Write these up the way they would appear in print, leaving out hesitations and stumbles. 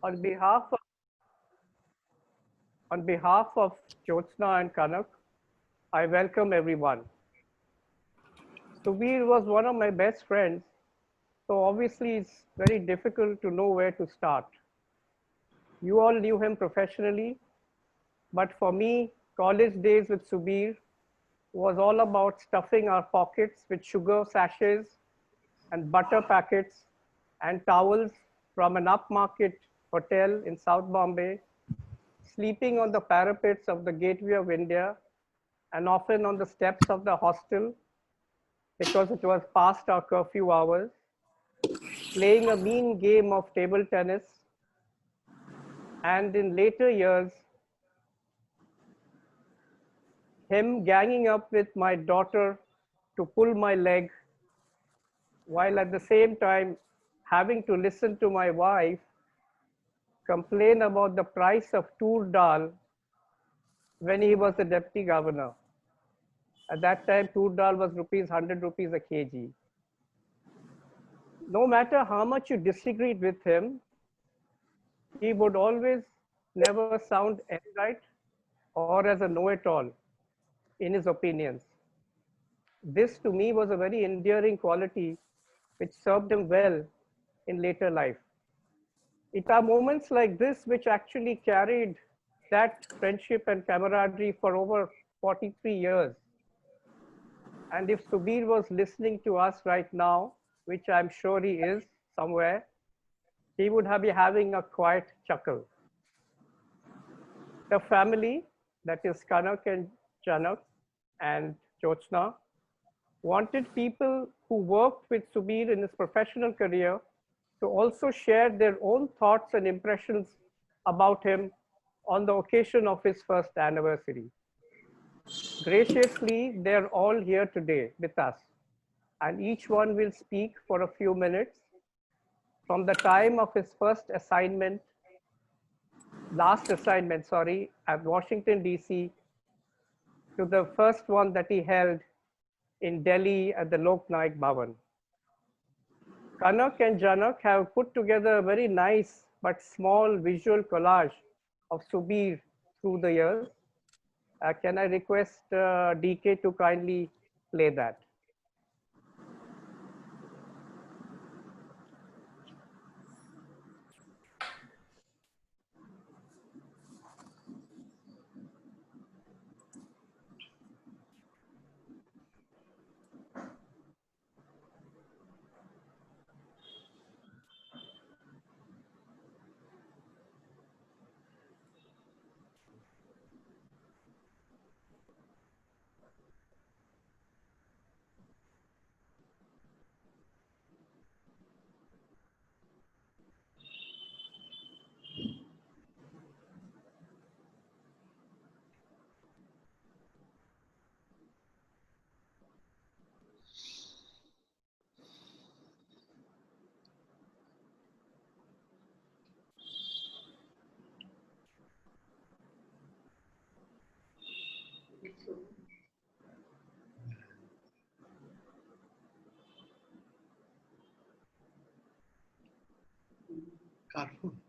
On behalf of, on behalf of Jyotsna and Kanak, I welcome everyone. Subir was one of my best friends, so obviously it's very difficult to know where to start. You all knew him professionally, but for me, college days with Subir was all about stuffing our pockets with sugar sachets and butter packets and towels from an upmarket hotel in South Bombay, sleeping on the parapets of the Gateway of India and often on the steps of the hostel because it was past our curfew hours, playing a mean game of table tennis, and in later years, him ganging up with my daughter to pull my leg, while at the same time having to listen to my wife complain about the price of tur dal when he was the deputy governor. At that time, tur dal was rupees 100 rupees a kg. No matter how much you disagreed with him, he would always never sound erudite or as a know-it-all in his opinions. This to me was a very endearing quality which served him well in later life. It are moments like this which actually carried that friendship and camaraderie for over 43 years. And if Subir was listening to us right now, which I'm sure he is somewhere, he would be having a quiet chuckle. The family, that is Kanak and Janak and Chochna, wanted people who worked with Subir in his professional career to also share their own thoughts and impressions about him on the occasion of his first anniversary. Graciously, they're all here today with us, and each one will speak for a few minutes from the time of his last assignment, sorry, at Washington, D.C., to the first one that he held in Delhi at the Lok Naik Bhavan. Kanak and Janak have put together a very nice but small visual collage of Subir through the years. Can I request DK to kindly play that? Cartoon.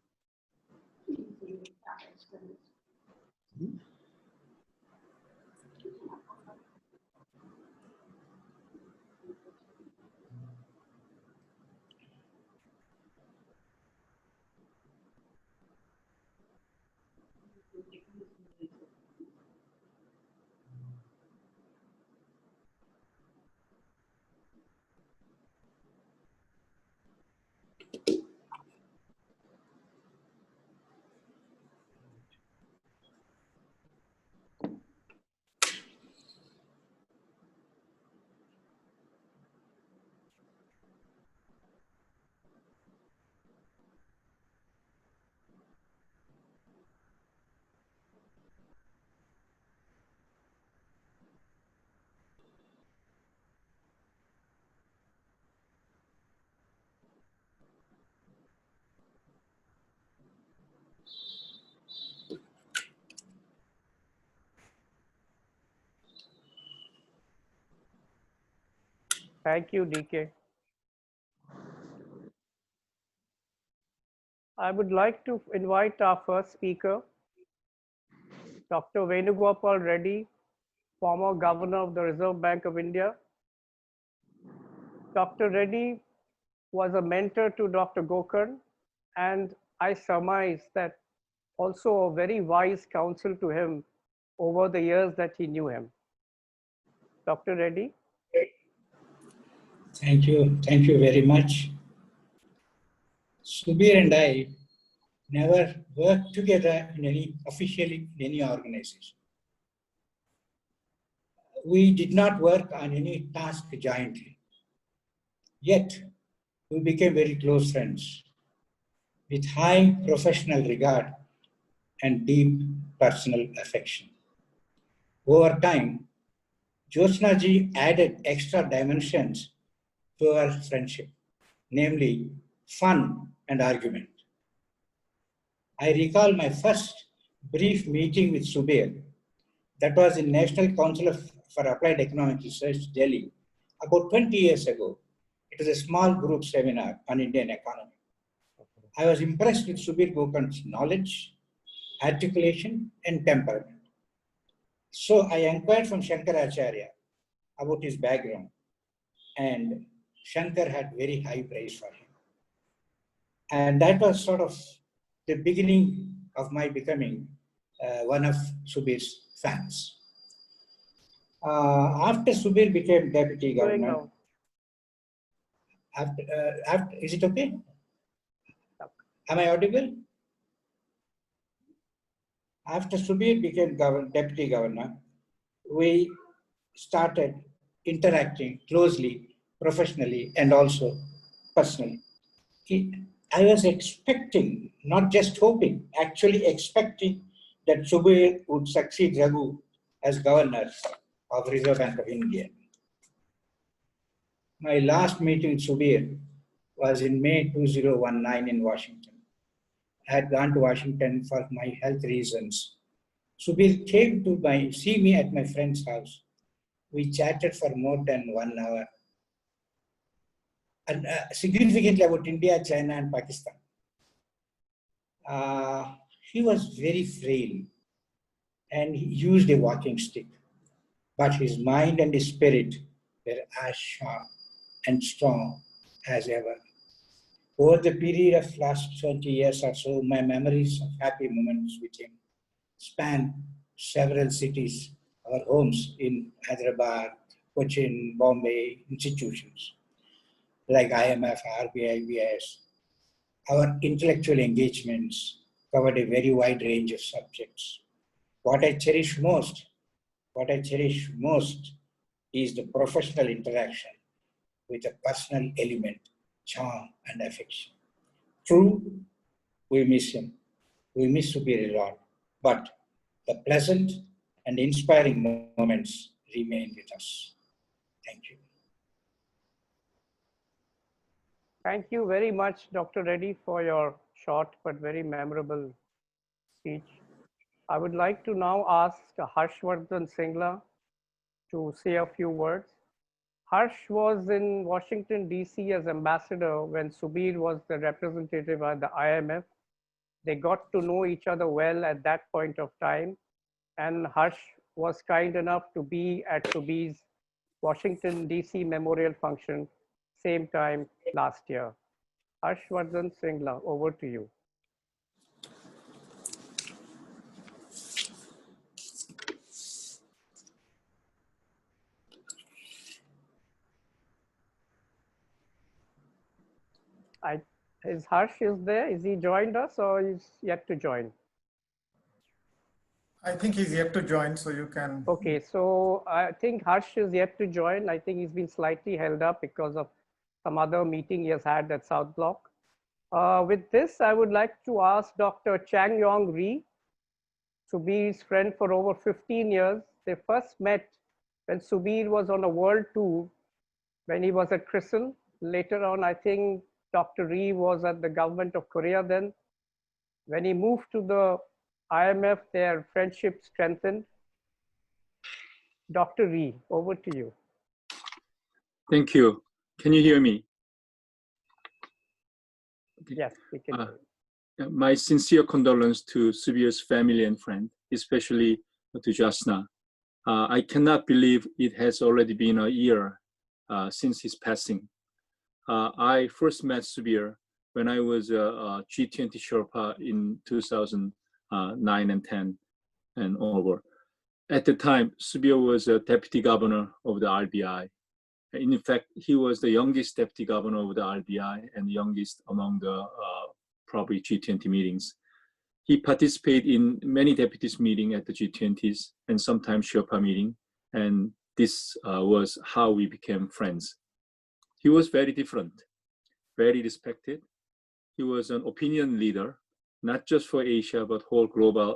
Thank you, DK. I would like to invite our first speaker, Dr. Venugopal Reddy, former governor of the Reserve Bank of India. Dr. Reddy was a mentor to Dr. Gokarn, and I surmise that also a very wise counsel to him over the years that he knew him. Dr. Reddy? Thank you. Thank you very much. Subir and I never worked together officially in any organization. We did not work on any task jointly. Yet, we became very close friends with high professional regard and deep personal affection. Over time, Jyotsna-ji added extra dimensions to our friendship, namely fun and argument. I recall my first brief meeting with Subir, that was in National Council for Applied Economic Research, Delhi, about 20 years ago. It was a small group seminar on Indian economy. I was impressed with Subir Gokarn's knowledge, articulation, and temperament. So I inquired from Shankaracharya about his background, and Shankar had very high praise for him. And that was sort of the beginning of my becoming one of Subir's fans. After Subir became deputy governor, is it okay? Am I audible? After Subir became deputy governor, we started interacting closely, professionally, and also personally. I was expecting, not just hoping, actually expecting that Subir would succeed Raghu as governor of Reserve Bank of India. My last meeting with Subir was in May 2019 in Washington. I had gone to Washington for my health reasons. Subir came to see me at my friend's house. We chatted for more than 1 hour. And significantly about India, China, and Pakistan. He was very frail and he used a walking stick. But his mind and his spirit were as sharp and strong as ever. Over the period of last 20 years or so, my memories of happy moments with him span several cities, our homes in Hyderabad, Cochin, Bombay, institutions like IMF, RBI, BIS. Our intellectual engagements covered a very wide range of subjects. What I cherish most is the professional interaction with a personal element, charm, and affection. True, we miss him. We miss Subir a lot. But the pleasant and inspiring moments remain with us. Thank you. Thank you very much, Dr. Reddy, for your short but very memorable speech. I would like to now ask Harshvardhan Singla to say a few words. Harsh was in Washington, D.C. as ambassador when Subir was the representative at the IMF. They got to know each other well at that point of time. And Harsh was kind enough to be at Subir's Washington, D.C. memorial function same time last year. Harshvardhan Singla, over to you. Is Harsh there? Is he joined us or is yet to join? I think he's yet to join, so you can. Okay, so I think Harsh is yet to join. I think he's been slightly held up because of some other meeting he has had at South Block. With this, I would like to ask Dr. Chang Yong Ree, Subir's friend for over 15 years. They first met when Subir was on a world tour when he was at CRISIL. Later on, I think Dr. Ree was at the government of Korea then. When he moved to the IMF, their friendship strengthened. Dr. Ree, over to you. Thank you. Can you hear me? Yes, we can. My sincere condolence to Subir's family and friend, especially to Jasna. I cannot believe it has already been a year since his passing. I first met Subir when I was a G20 Sherpa in 2009 and 10 and over. At the time, Subir was a deputy governor of the RBI. In fact, he was the youngest deputy governor of the RBI and youngest among the probably G20 meetings. He participated in many deputies meeting at the G20s and sometimes Sherpa meeting, and this was how we became friends. He was very different, very respected. He was an opinion leader, not just for Asia, but whole global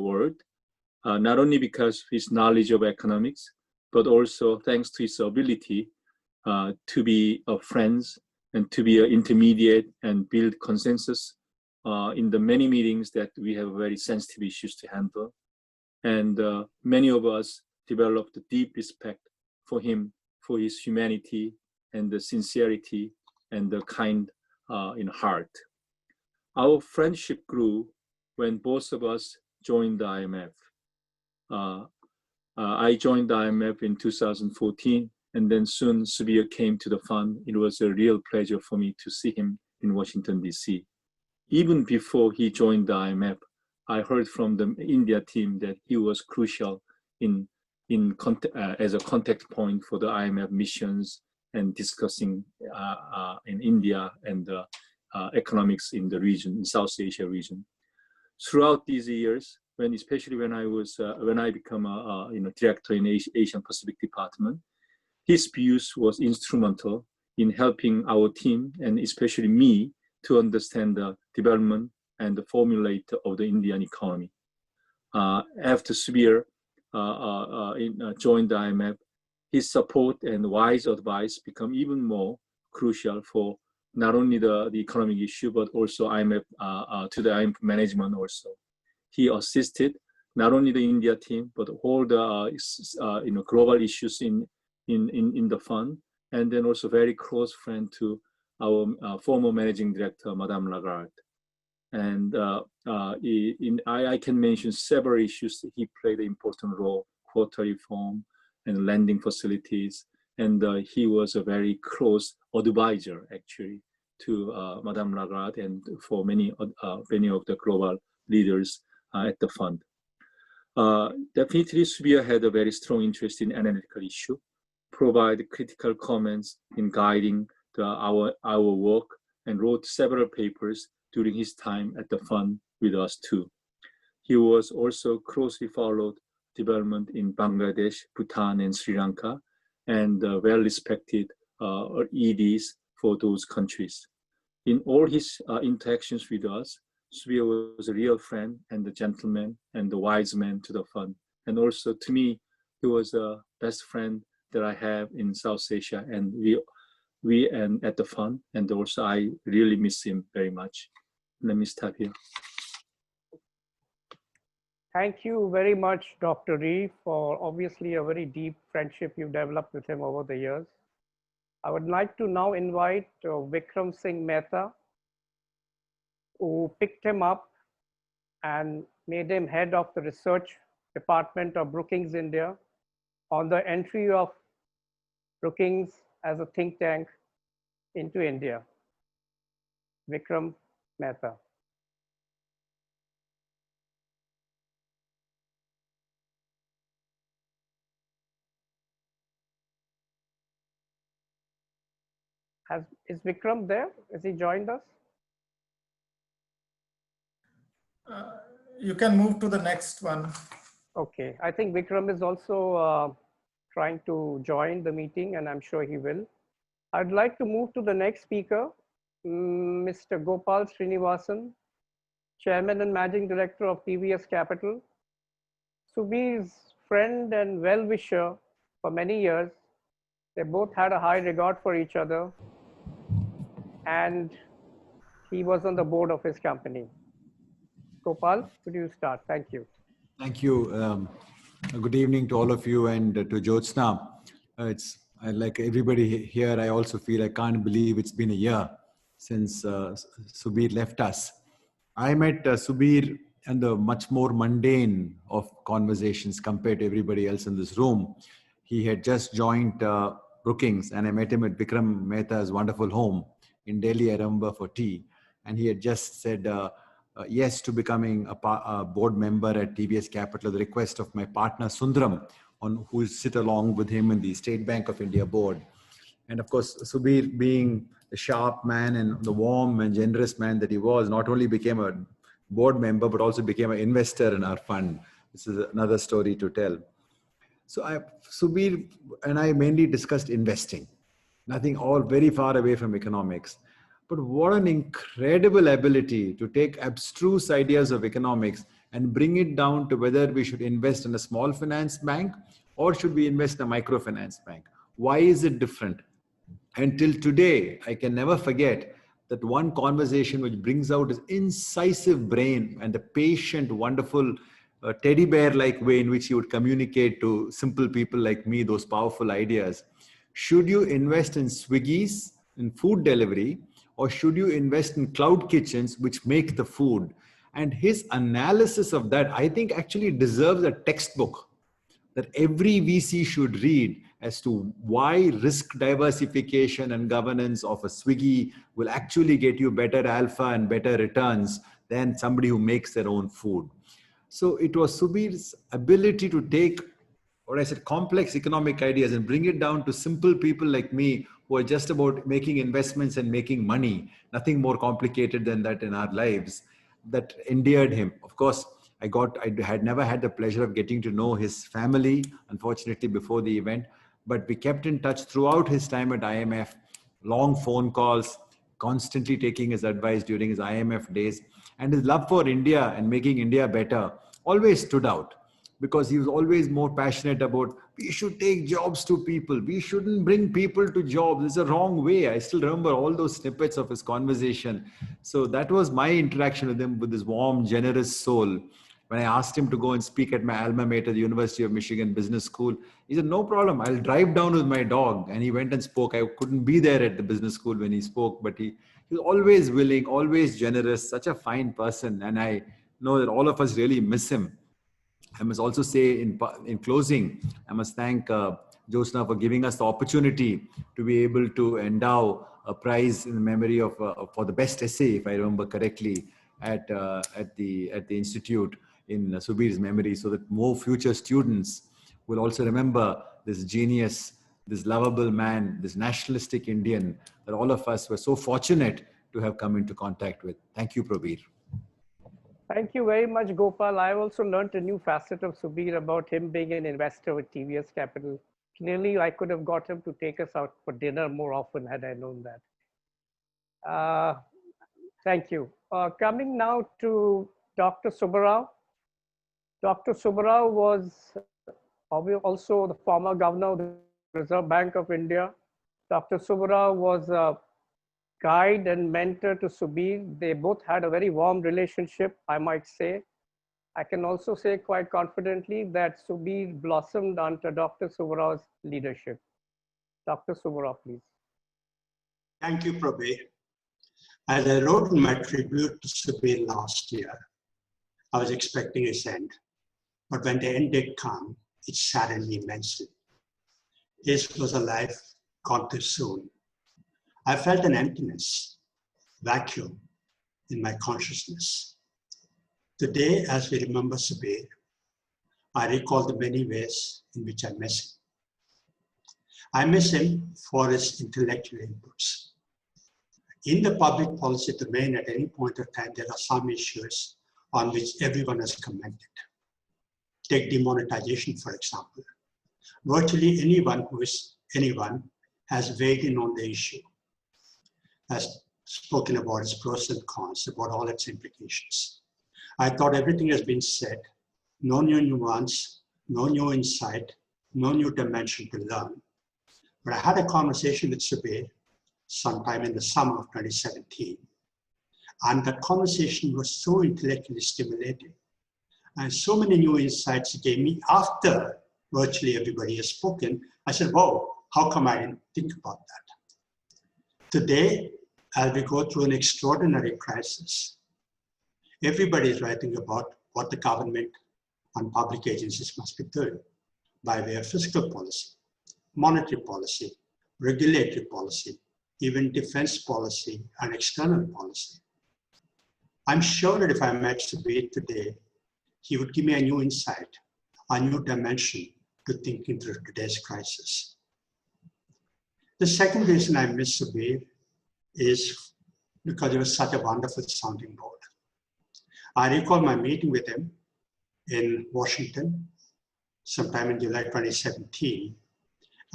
world, not only because of his knowledge of economics, but also thanks to his ability to be friends and to be an intermediate and build consensus in the many meetings that we have very sensitive issues to handle. And many of us developed a deep respect for him, for his humanity and the sincerity and the kind in heart. Our friendship grew when both of us joined the IMF. I joined the IMF in 2014, and then soon Subir came to the fund. It was a real pleasure for me to see him in Washington, DC. Even before he joined the IMF, I heard from the India team that he was crucial as a contact point for the IMF missions and discussing in India and the economics in the region, in South Asia region. Throughout these years, especially when I became a director in Asian Pacific Department, his views was instrumental in helping our team and especially me to understand the development and the formulate of the Indian economy. After Subir joined the IMF, his support and wise advice become even more crucial for not only the economic issue, but also IMF to the IMF management also. He assisted not only the India team, but all the global issues in the fund, and then also very close friend to our former managing director, Madame Lagarde. And I can mention several issues that he played an important role: quota reform and lending facilities. And he was a very close advisor, actually, to Madame Lagarde and for many of the global leaders at the fund. Definitely, Subir had a very strong interest in analytical issue, provide critical comments in guiding our work, and wrote several papers during his time at the fund with us too. He was also closely followed development in Bangladesh, Bhutan, and Sri Lanka, and well-respected EDs for those countries. In all his interactions with us, Subir was a real friend and a gentleman and a wise man to the fund. And also to me, he was the best friend that I have in South Asia, and we and at the fund, and also I really miss him very much. Let me stop here. Thank you very much, Dr. Ree, for obviously a very deep friendship you developed with him over the years. I would like to now invite Vikram Singh Mehta, who picked him up and made him head of the research department of Brookings India on the entry of Brookings as a think tank into India. Vikram Mehta. Is Vikram there? Has he joined us? You can move to the next one. Okay, I think Vikram is also trying to join the meeting, and I'm sure he will. I'd like to move to the next speaker, Mr. Gopal Srinivasan, Chairman and Managing Director of TVS Capital. Subir's friend and well-wisher for many years. They both had a high regard for each other, and he was on the board of his company. Gopal, could you start? Thank you. Thank you. Good evening to all of you and to Jyotsna. Like everybody here, I also feel I can't believe it's been a year since Subir left us. I met Subir and the much more mundane of conversations compared to everybody else in this room. He had just joined Brookings, and I met him at Vikram Mehta's wonderful home in Delhi, I remember, for tea. And he had just said yes to becoming a board member at TVS Capital at the request of my partner Sundaram, who sit along with him in the State Bank of India board. And of course, Subir, being the sharp man and the warm and generous man that he was, not only became a board member, but also became an investor in our fund. This is another story to tell. So Subir and I mainly discussed investing, nothing all very far away from economics. But what an incredible ability to take abstruse ideas of economics and bring it down to whether we should invest in a small finance bank or should we invest in a microfinance bank. Why is it different? Until today, I can never forget that one conversation which brings out his incisive brain and the patient, wonderful teddy bear-like way in which he would communicate to simple people like me those powerful ideas. Should you invest in Swiggies, in food delivery, or should you invest in cloud kitchens which make the food? And his analysis of that, I think, actually deserves a textbook that every VC should read as to why risk diversification and governance of a Swiggy will actually get you better alpha and better returns than somebody who makes their own food. So it was Subir's ability to take what I said, complex economic ideas and bring it down to simple people like me who are just about making investments and making money, nothing more complicated than that in our lives, that endeared him. Of course, I had never had the pleasure of getting to know his family, unfortunately, before the event, but we kept in touch throughout his time at IMF, long phone calls, constantly taking his advice during his IMF days, and his love for India and making India better always stood out, because he was always more passionate about we should take jobs to people. We shouldn't bring people to jobs. It's a wrong way. I still remember all those snippets of his conversation. So that was my interaction with him, with his warm, generous soul. When I asked him to go and speak at my alma mater, the University of Michigan Business School, he said, no problem, I'll drive down with my dog. And he went and spoke. I couldn't be there at the business school when he spoke, but he was always willing, always generous, such a fine person. And I know that all of us really miss him. I must also say in closing, I must thank Jyotsna for giving us the opportunity to be able to endow a prize in memory of for the best essay, if I remember correctly, at the institute in Subir's memory, so that more future students will also remember this genius, this lovable man, this nationalistic Indian that all of us were so fortunate to have come into contact with. Thank you, Prabir. Thank you very much, Gopal. I also learned a new facet of Subir about him being an investor with TVS Capital. Clearly, I could have got him to take us out for dinner more often had I known that. Thank you. Coming now to Dr. Subbarao. Dr. Subbarao was also the former governor of the Reserve Bank of India. Dr. Subbarao was a guide and mentor to Subir. They both had a very warm relationship, I might say. I can also say quite confidently that Subir blossomed under Dr. Subbarao's leadership. Dr. Subbarao, please. Thank you, Prabir. As I wrote in my tribute to Subir last year, I was expecting his end. But when the end did come, it saddened me immensely. His was a life gone too soon. I felt an emptiness, vacuum in my consciousness. Today, as we remember Subir, I recall the many ways in which I miss him. I miss him for his intellectual inputs. In the public policy domain, at any point of time, there are some issues on which everyone has commented. Take demonetization, for example. Virtually anyone has weighed in on the issue, has spoken about its pros and cons, about all its implications. I thought everything has been said, no new nuance, no new insight, no new dimension to learn. But I had a conversation with Subir sometime in the summer of 2017. And that conversation was so intellectually stimulating. And so many new insights it gave me after virtually everybody has spoken. I said, whoa, how come I didn't think about that? Today, as we go through an extraordinary crisis, Everybody is writing about what the government and public agencies must be doing by way of fiscal policy, monetary policy, regulatory policy, even defense policy and external policy. I'm sure that if I met Subir today, he would give me a new insight, a new dimension to thinking through today's crisis. The second reason I miss Subir is because he was such a wonderful sounding board. I recall my meeting with him in Washington sometime in July 2017,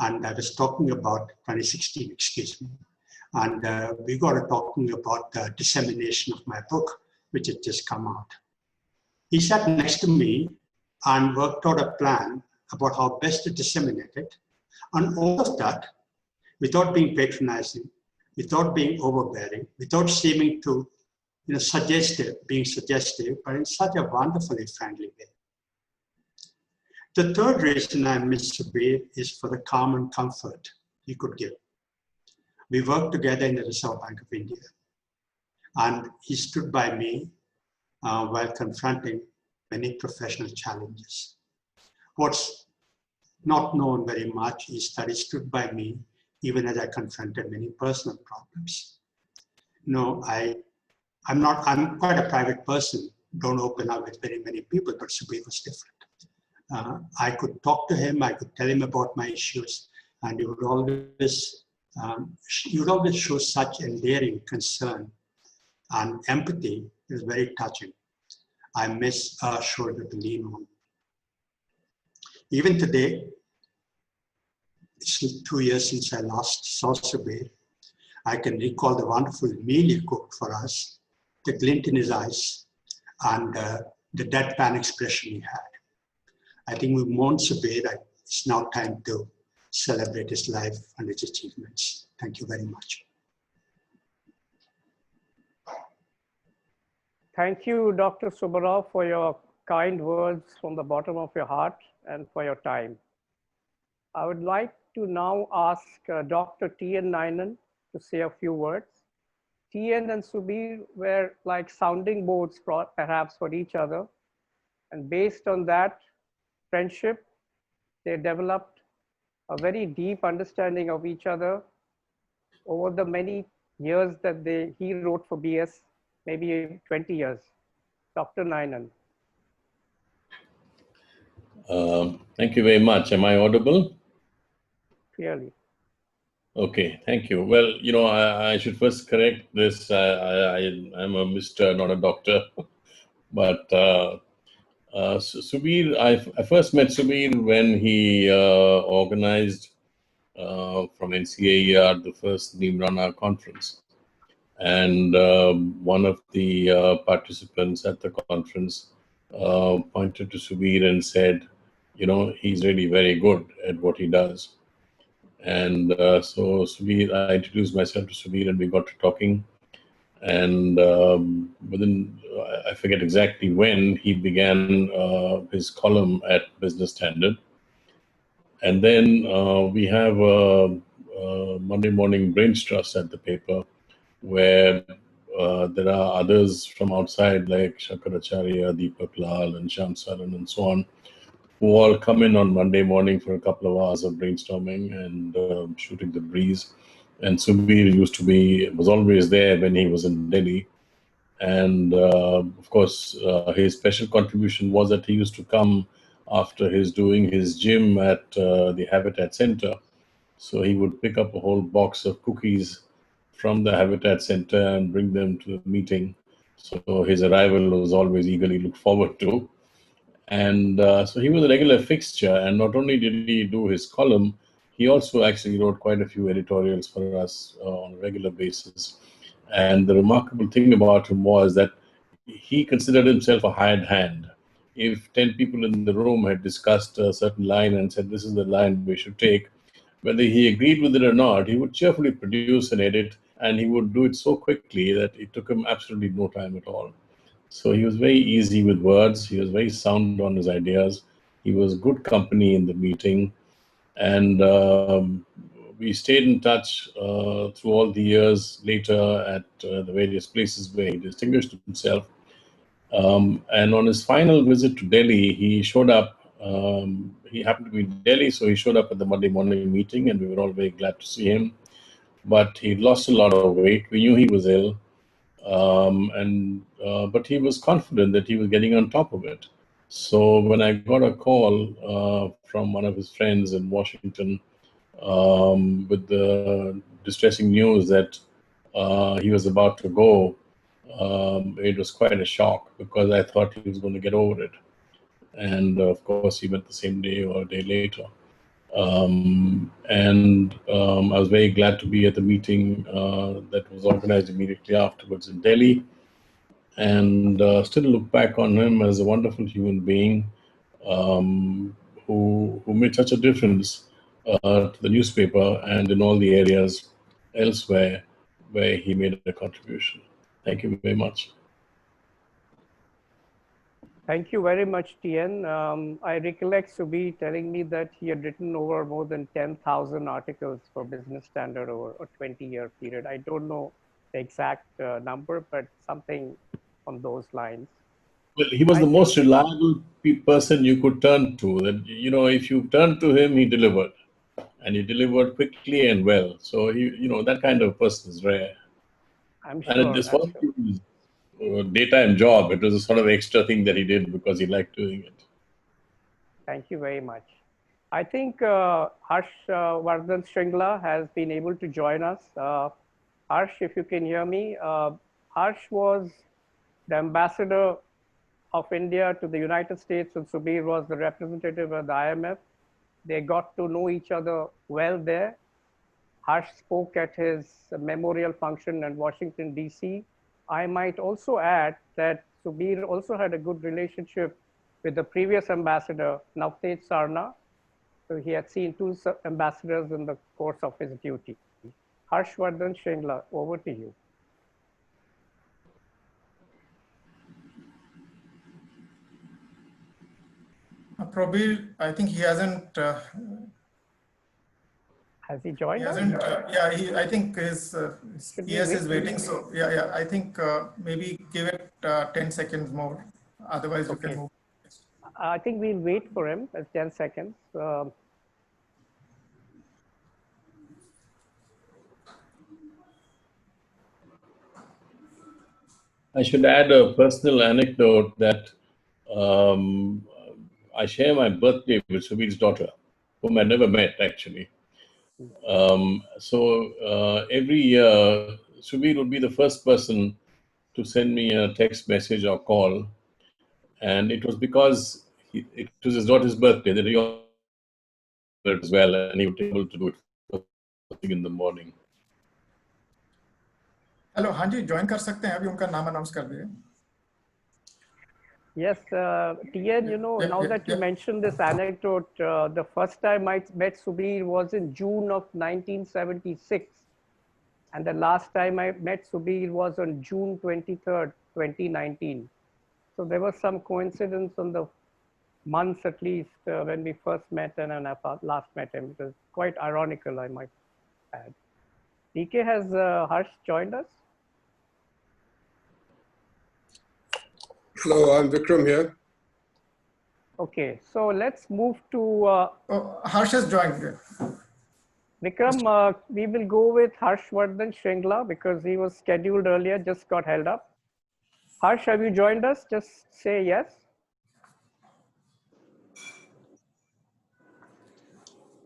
and I was talking about 2016, excuse me, and we got talking about the dissemination of my book, which had just come out. He sat next to me and worked out a plan about how best to disseminate it, and all of that without being patronizing, without being overbearing, without seeming to, being suggestive, but in such a wonderfully friendly way. The third reason I miss Subir is for the calm and comfort he could give. We worked together in the Reserve Bank of India, and he stood by me while confronting many professional challenges. What's not known very much is that he stood by me even as I confronted many personal problems. I'm quite a private person, don't open up with very many people, but Subir was different. I could talk to him, I could tell him about my issues, and he would always show such endearing concern and empathy. It was very touching. I miss a shoulder to lean on. Even today, it's 2 years since I last saw Subir. I can recall the wonderful meal he cooked for us, the glint in his eyes, and the deadpan expression he had. I think we've mourned Subir. It's now time to celebrate his life and his achievements. Thank you very much. Thank you, Dr. Subbarao, for your kind words from the bottom of your heart and for your time. I would like to now ask Dr. T.N. Nayanan to say a few words. T.N. and Subir were like sounding boards perhaps for each other. And based on that friendship, they developed a very deep understanding of each other over the many years that he wrote for BS, maybe 20 years. Dr. Nayanan. Thank you very much. Am I audible? Clearly. Okay, thank you. Well, I should first correct this. I'm a Mr., not a doctor. But Subir, I first met Subir when he organized from NCAER the first Neemrana conference. And one of the participants at the conference pointed to Subir and said, he's really very good at what he does. And so Subir, I introduced myself to Subir and we got to talking. And within, I forget exactly when, he began his column at Business Standard. And then we have a Monday morning brains trust at the paper, where there are others from outside like Shankaracharya, Deepak Lal and Shyam Saran and so on, who all come in on Monday morning for a couple of hours of brainstorming and shooting the breeze. And Subir was always there when he was in Delhi. And of course, his special contribution was that he used to come after doing his gym at the Habitat Center. So he would pick up a whole box of cookies from the Habitat Center and bring them to the meeting. So his arrival was always eagerly looked forward to. And so he was a regular fixture. And not only did he do his column, he also actually wrote quite a few editorials for us on a regular basis. And the remarkable thing about him was that he considered himself a hired hand. If 10 people in the room had discussed a certain line and said, this is the line we should take, whether he agreed with it or not, he would cheerfully produce an edit, and he would do it so quickly that it took him absolutely no time at all. So he was very easy with words. He was very sound on his ideas. He was good company in the meeting. And we stayed in touch through all the years later at the various places where he distinguished himself. And on his final visit to Delhi, he showed up. He happened to be in Delhi, so he showed up at the Monday morning meeting, and we were all very glad to see him. But he'd lost a lot of weight. We knew he was ill, but he was confident that he was getting on top of it. So when I got a call from one of his friends in Washington with the distressing news that he was about to go, it was quite a shock because I thought he was going to get over it. And of course, he went the same day or a day later. I was very glad to be at the meeting that was organized immediately afterwards in Delhi, and still look back on him as a wonderful human being who made such a difference to the newspaper and in all the areas elsewhere where he made a contribution. Thank you very much. Thank you very much, TN. I recollect Subir telling me that he had written over more than 10,000 articles for Business Standard over a 20-year period. I don't know the exact number, but something on those lines. Well, he was the most reliable person you could turn to. That, you know, if you turned to him, he delivered, and he delivered quickly and well. So that kind of person is rare. I'm sure. And this wasn't his daytime job. It was a sort of extra thing that he did because he liked doing it. Thank you very much. I think Harsh Vardhan Shringla has been able to join us. Harsh, if you can hear me, Harsh was the ambassador of India to the United States, and Subir was the representative of the IMF. They got to know each other well there. Harsh spoke at his memorial function in Washington, DC. I might also add that Subir also had a good relationship with the previous ambassador, Navteej Sarna. So he had seen two ambassadors in the course of his duty. Harsh Vardhan Shringla, over to you. Prabir, I think he hasn't. Has he joined us? Yeah, I think his PS is waiting. So yeah, I think maybe give it 10 seconds more. Otherwise, you can move. I think we'll wait for him as 10 seconds. I should add a personal anecdote that I share my birthday with Subir's daughter, whom I never met actually. Every year, Subir would be the first person to send me a text message or call. And it was because it was his daughter's birthday that he also as well, and he would be able to do it first thing in the morning. Hello, हाँ जी, join कर सकते हैं, अभी उनका नाम announce कर दिए. Yes, TN, now that you mentioned this anecdote, the first time I met Subir was in June of 1976. And the last time I met Subir was on June 23rd, 2019. So there was some coincidence on the months at least when we first met and when I last met him. It was quite ironical, I might add. DK, has Harsh joined us? Hello, I'm Vikram here. Okay, so let's move to... Harsh has joined. Vikram, we will go with Harsh Vardhan Shringla because he was scheduled earlier, just got held up. Harsh, have you joined us? Just say yes.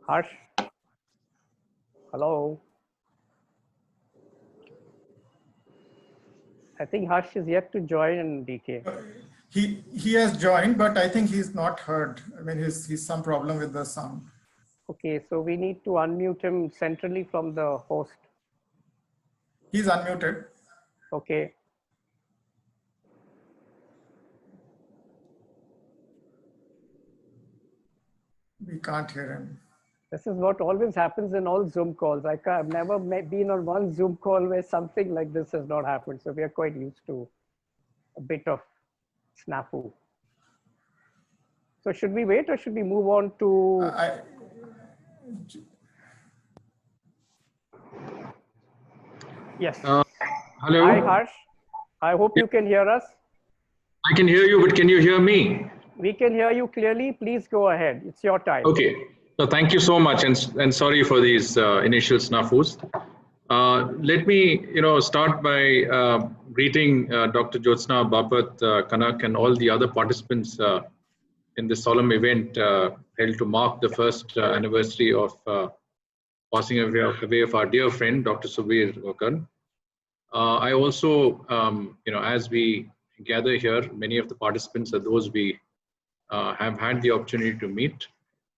Harsh? Hello? I think Harsh is yet to join DK. He has joined, but I think he's not heard. I mean, he's some problem with the sound. Okay, so we need to unmute him centrally from the host. He's unmuted. Okay. We can't hear him. This is what always happens in all Zoom calls. I've never been on one Zoom call where something like this has not happened. So we are quite used to a bit of snafu. So should we wait or should we move on to... Yes. Hello. Hi, Harsh. I hope you can hear us. I can hear you, but can you hear me? We can hear you clearly. Please go ahead. It's your time. Okay. So thank you so much, and sorry for these initial snafus. Let me, start by greeting Dr. Jyotsna Bapat Kanak and all the other participants in this solemn event held to mark the first anniversary of passing away of our dear friend, Dr. Subir Gokarn. I also, as we gather here, many of the participants are those we have had the opportunity to meet.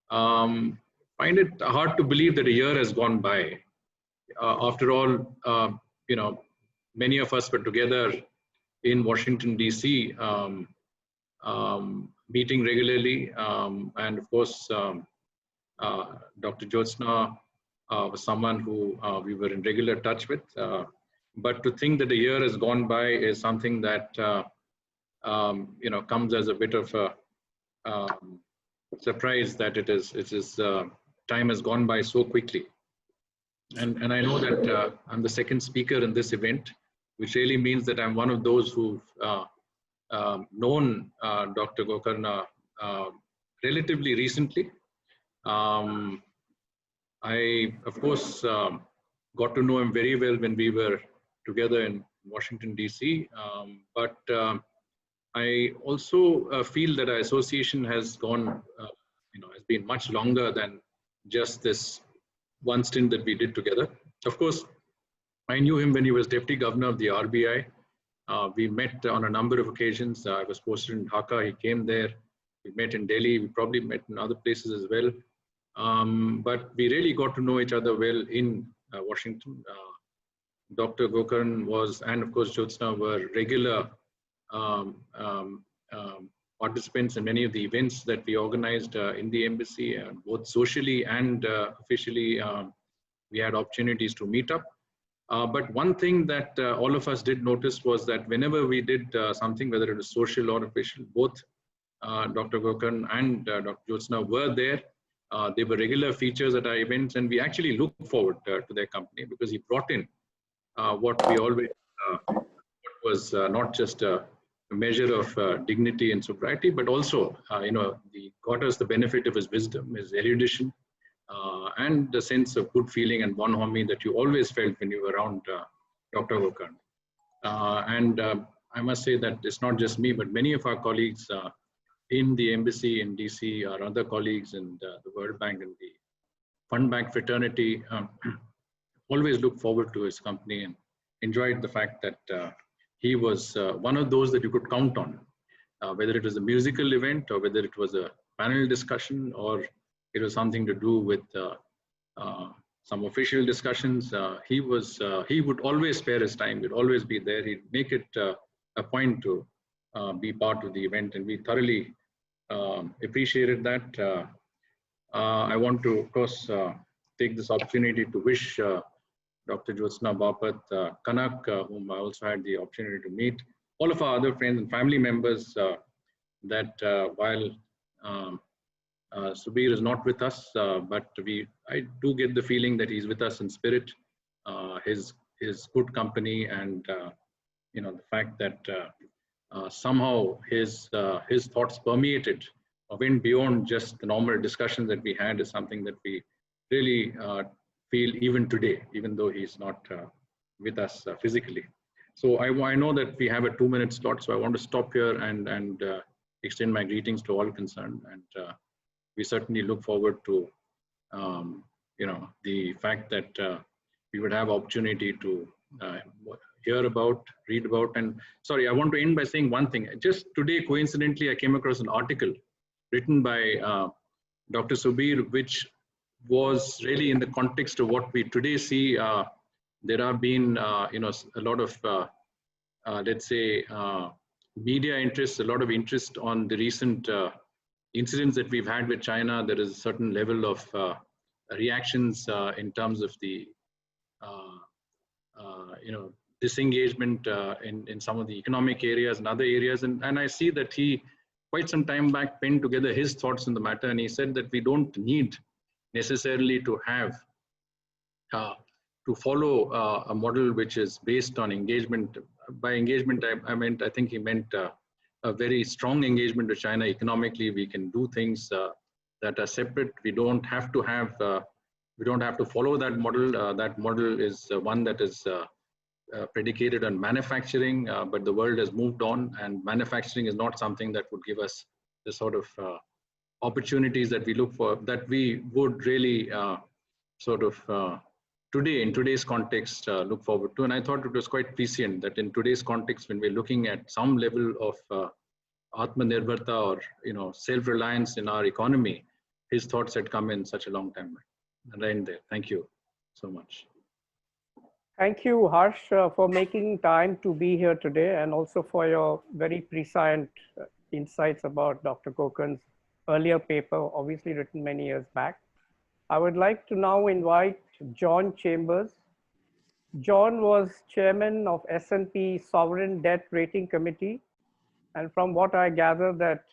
Find it hard to believe that a year has gone by. After all, many of us were together in Washington, D.C., meeting regularly. And of course, Dr. Jyotsna was someone who we were in regular touch with. But to think that a year has gone by is something that, comes as a bit of a surprise that it is time has gone by so quickly. And I know that I'm the second speaker in this event, which really means that I'm one of those who've known Dr. Gokarn relatively recently. I, of course, got to know him very well when we were together in Washington, D.C. But I also feel that our association has gone, has been much longer than just this one stint that we did together. Of course, I knew him when he was Deputy Governor of the RBI. We met on a number of occasions. I was posted in Dhaka, he came there. We met in Delhi, we probably met in other places as well. But we really got to know each other well in Washington. Dr. Gokarn was, and of course Jyotsna were regular participants in many of the events that we organized in the embassy, both socially and officially. We had opportunities to meet up. But one thing that all of us did notice was that whenever we did something, whether it was social or official, both Dr. Gokarn and Dr. Jyotsna were there. They were regular features at our events, and we actually look forward to their company because he brought in what we always was not just a measure of dignity and sobriety, but also, he got us the benefit of his wisdom, his erudition, and the sense of good feeling and bonhomie that you always felt when you were around Dr. Gokarn. I must say that it's not just me, but many of our colleagues in the embassy in DC, our other colleagues in the World Bank and the Fund Bank fraternity, always look forward to his company and enjoyed the fact that he was one of those that you could count on, whether it was a musical event or whether it was a panel discussion or it was something to do with some official discussions. He would always spare his time. He'd always be there. He'd make it a point to be part of the event, and we thoroughly appreciated that. I want to, of course, take this opportunity to wish Dr. Jyotsna Bapat Kanak, whom I also had the opportunity to meet, all of our other friends and family members, that while Subir is not with us, but I do get the feeling that he's with us in spirit. His good company and the fact that somehow his thoughts permeated or went beyond just the normal discussions that we had is something that we really feel even today, even though he's not with us physically. So I know that we have a 2-minute slot, so I want to stop here and extend my greetings to all concerned. And we certainly look forward to, the fact that we would have opportunity to hear about, read about. And sorry, I want to end by saying one thing. Just today, coincidentally, I came across an article written by Dr. Subir, which was really in the context of what we today see. There have been, a lot of, let's say, media interest, a lot of interest on the recent incidents that we've had with China. There is a certain level of reactions in terms of the, disengagement in some of the economic areas and other areas. And I see that he, quite some time back, penned together his thoughts on the matter. And he said that we don't need necessarily to have, to follow a model which is based on engagement. By engagement, I think he meant a very strong engagement with China economically. We can do things that are separate. We don't have to have, we don't have to follow that model. That model is one that is predicated on manufacturing, but the world has moved on, and manufacturing is not something that would give us the sort of opportunities that we look for, that we would really today, in today's context, look forward to. And I thought it was quite prescient that in today's context, when we're looking at some level of Atmanirbharta or self-reliance in our economy, his thoughts had come in such a long time. And I end there. Thank you so much. Thank you, Harsh, for making time to be here today, and also for your very prescient insights about Dr. Gokarn's earlier paper, obviously written many years back. I would like to now invite John Chambers. John was chairman of S&P Sovereign Debt Rating Committee. And from what I gather, that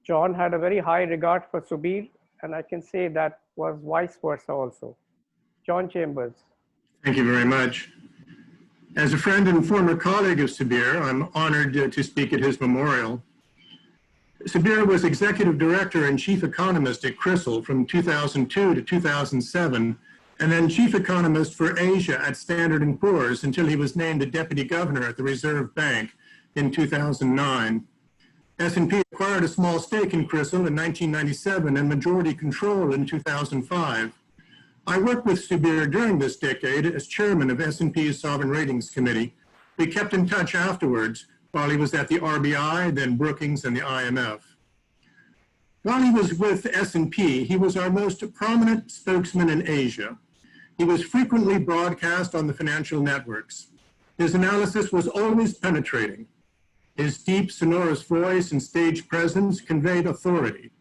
John had a very high regard for Subir, and I can say that was vice versa also. John Chambers. Thank you very much. As a friend and former colleague of Subir, I'm honored to speak at his memorial. Subir was executive director and chief economist at CRISIL from 2002 to 2007, and then chief economist for Asia at Standard & Poor's until he was named the deputy governor at the Reserve Bank in 2009. S&P acquired a small stake in CRISIL in 1997 and majority control in 2005. I worked with Subir during this decade as chairman of S&P's Sovereign Ratings Committee. We kept in touch afterwards while he was at the RBI, then Brookings and the IMF. While he was with S&P, he was our most prominent spokesman in Asia. He was frequently broadcast on the financial networks. His analysis was always penetrating. His deep, sonorous voice and stage presence conveyed authority.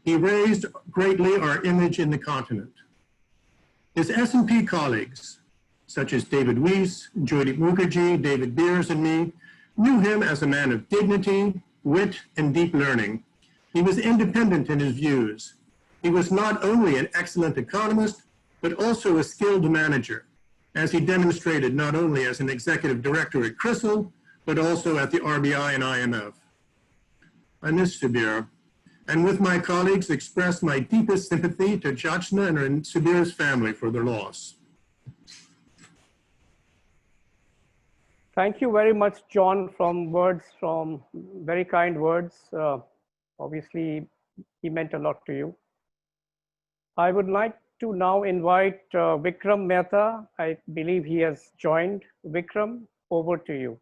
He raised greatly our image in the continent. His S&P colleagues, such as David Weiss, Jyoti Mukherjee, David Beers, and me, knew him as a man of dignity, wit, and deep learning. He was independent in his views. He was not only an excellent economist, but also a skilled manager, as he demonstrated not only as an executive director at CRISIL, but also at the RBI and IMF. I miss Subir, and with my colleagues express my deepest sympathy to Jachna and Subir's family for their loss. Thank you very much, John, from very kind words. Obviously, he meant a lot to you. I would like to now invite Vikram Mehta. I believe he has joined. Vikram, over to you.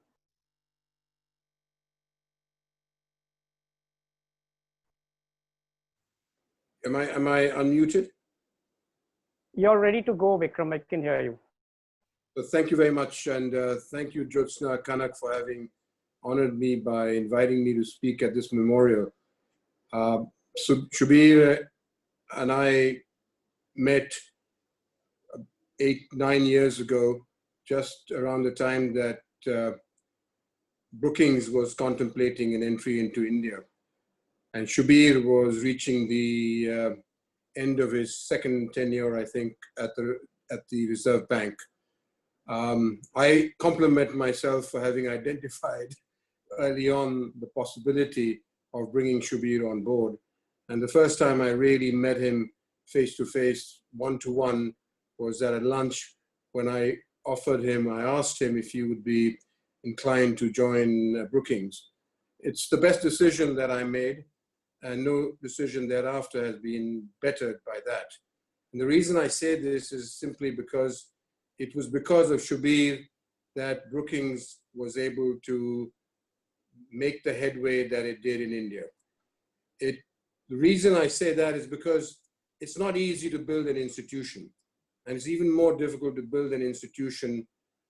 Am I unmuted? You're ready to go, Vikram. I can hear you. So thank you very much, and thank you, Jyotsna Kanak, for having honored me by inviting me to speak at this memorial. So Subir and I met 8-9 years ago, just around the time that Brookings was contemplating an entry into India. And Subir was reaching the end of his second tenure, I think, at the Reserve Bank. I compliment myself for having identified early on the possibility of bringing Subir on board. And the first time I really met him face-to-face, one-to-one, was at a lunch when I asked him if he would be inclined to join Brookings. It's the best decision that I made, and no decision thereafter has been bettered by that. And the reason I say this is simply because it was because of Subir that Brookings was able to make the headway that it did in India. The reason I say that is because it's not easy to build an institution. And it's even more difficult to build an institution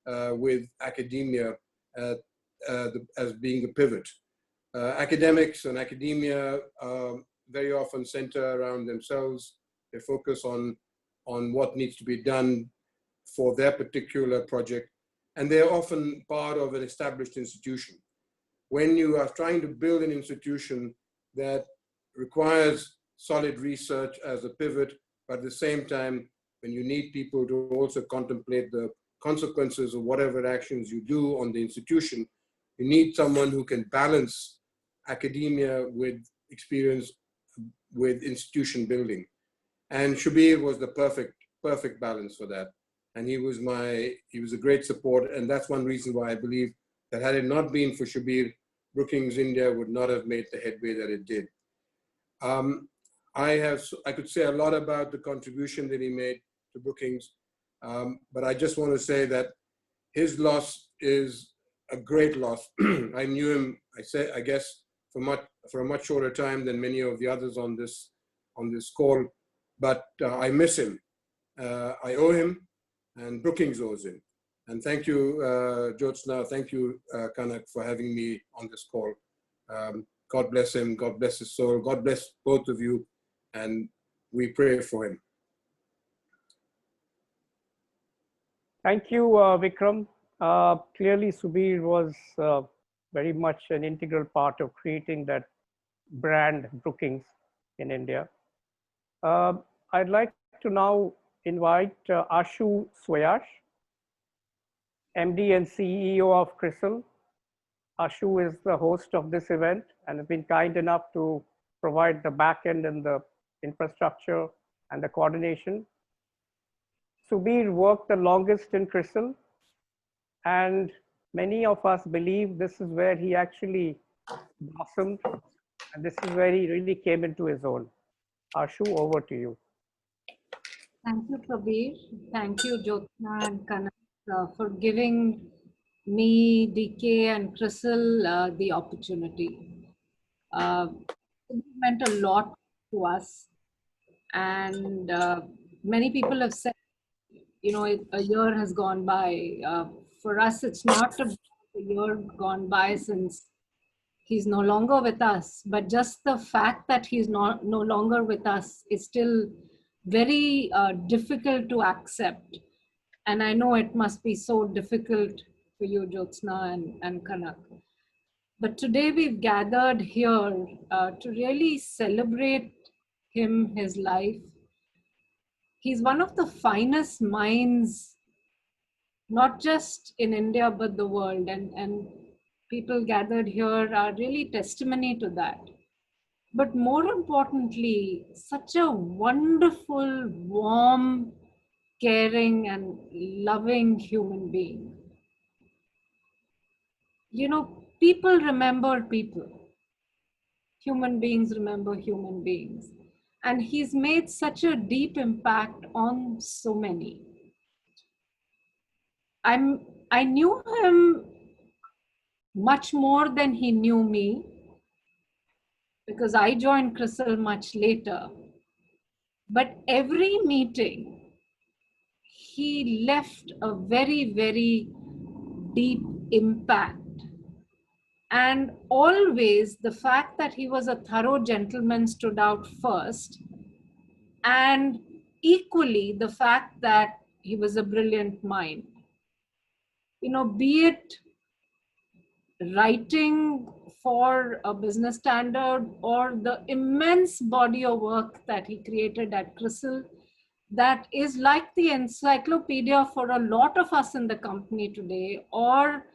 with academia as being the pivot. Academics and academia very often center around themselves. They focus on what needs to be done for their particular project, and they're often part of an established institution. When you are trying to build an institution that requires solid research as a pivot, but at the same time, when you need people to also contemplate the consequences of whatever actions you do on the institution, You need someone who can balance academia with experience with institution building. And Subir was the perfect balance for that. And he was a great support. And that's one reason why I believe that had it not been for Subir, Brookings India would not have made the headway that it did. I could say a lot about the contribution that he made to Brookings, but I just want to say that his loss is a great loss. I knew him, I guess, for a much shorter time than many of the others on this call, but I miss him. I owe him, and Brookings owes him. And thank you, Jyotsna, thank you, Kanak, for having me on this call. God bless him, God bless his soul, God bless both of you, and we pray for him. Thank you, Vikram. Clearly, Subir was very much an integral part of creating that brand Brookings in India. I'd like to now invite Ashu Swayash, MD and CEO of CRISIL. Ashu is the host of this event and has been kind enough to provide the back end and the infrastructure and the coordination. Subir worked the longest in CRISIL, and many of us believe this is where he actually blossomed, and this is where he really came into his own. Ashu, over to you. Thank you, Subir. Thank you, Jyotsna and Kanak, for giving me, DK, and CRISIL the opportunity. It meant a lot to us, and many people have said, you know, a year has gone by. For us, it's not a year gone by since he's no longer with us, but just the fact that he's no longer with us is still very difficult to accept. And I know it must be so difficult for you, Jyotsna and Kanak. But today we've gathered here to really celebrate him, his life. He's one of the finest minds, not just in India, but the world. And people gathered here are really testimony to that. But more importantly, such a wonderful, warm, caring, and loving human being. You know, people remember people. Human beings remember human beings. And he's made such a deep impact on so many. I knew him much more than he knew me, because I joined CRISIL much later. But every meeting, he left a very, very deep impact. And always the fact that he was a thorough gentleman stood out first. And equally, the fact that he was a brilliant mind. You know, be it writing for a business standard or the immense body of work that he created at CRISIL, that is like the encyclopedia for a lot of us in the company today, or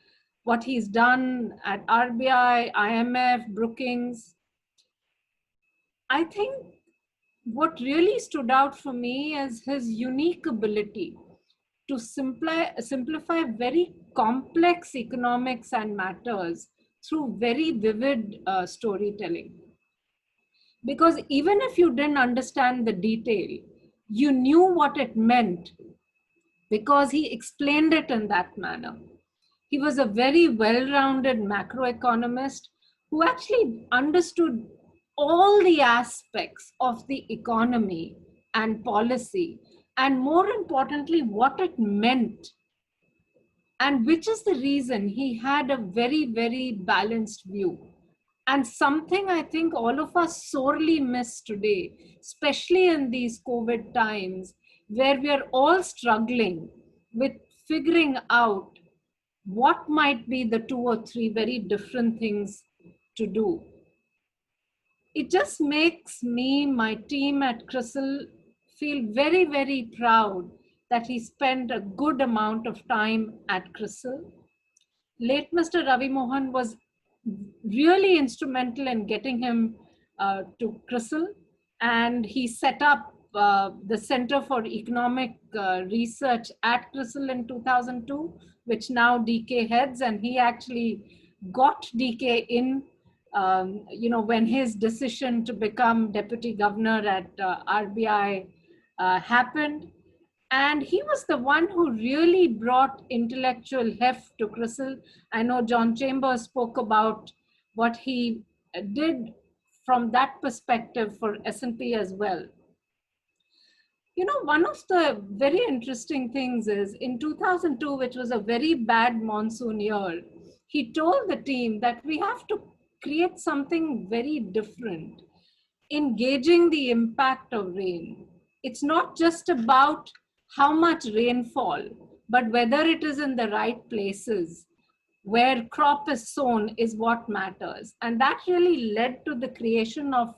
what he's done at RBI, IMF, Brookings. I think what really stood out for me is his unique ability to simplify very complex economics and matters through very vivid storytelling. Because even if you didn't understand the detail, you knew what it meant because he explained it in that manner. He was a very well-rounded macroeconomist who actually understood all the aspects of the economy and policy, and more importantly, what it meant. And which is the reason he had a very, very balanced view. And something I think all of us sorely miss today, especially in these COVID times, where we are all struggling with figuring out what might be the 2 or 3 very different things to do. It just makes me, my team at CRISIL, feel very, very proud that he spent a good amount of time at CRISIL. late Mr. Ravi Mohan was really instrumental in getting him to CRISIL, and he set up the Center for Economic Research at CRISIL in 2002, which now DK heads, and he actually got DK in, when his decision to become deputy governor at RBI happened. And he was the one who really brought intellectual heft to CRISIL. I know John Chambers spoke about what he did from that perspective for S&P as well. One of the very interesting things is in 2002, which was a very bad monsoon year, he told the team that we have to create something very different, engaging the impact of rain. It's not just about how much rainfall, but whether it is in the right places where crop is sown is what matters. And that really led to the creation of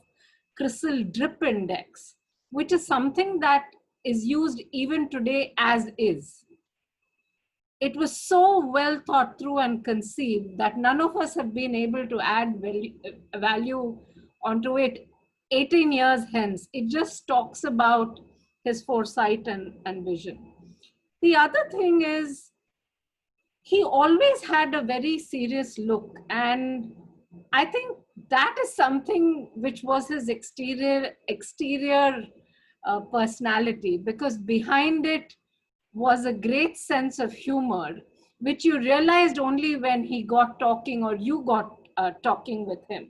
CRISIL Drip Index, which is something that is used even today as is. It was so well thought through and conceived that none of us have been able to add value onto it 18 years hence. It just talks about his foresight and vision. The other thing is, he always had a very serious look, and I think that is something which was his exterior personality, because behind it was a great sense of humor, which you realized only when he got talking or you got talking with him.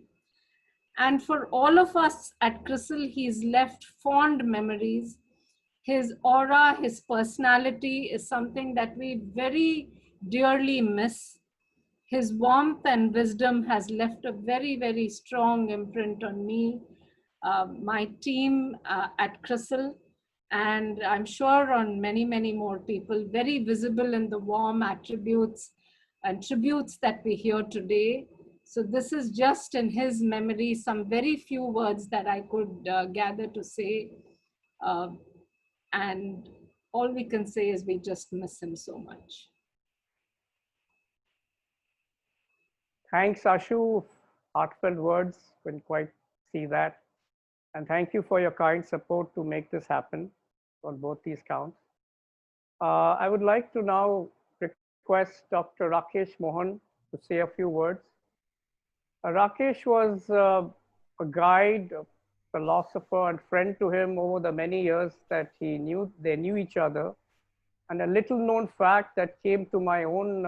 And for all of us at CRISIL, he's left fond memories. His aura, his personality is something that we very dearly miss. His warmth and wisdom has left a very, very strong imprint on me, my team at CRISIL, and I'm sure on many, many more people, very visible in the warm attributes and tributes that we hear today. So this is just in his memory, some very few words that I could gather to say. And all we can say is we just miss him so much. Thanks, Ashu. Heartfelt words, couldn't quite see that. And thank you for your kind support to make this happen on both these counts. I would like to now request Dr. Rakesh Mohan to say a few words. Rakesh was a guide, a philosopher, and friend to him over the many years that they knew each other. And a little known fact that came to my own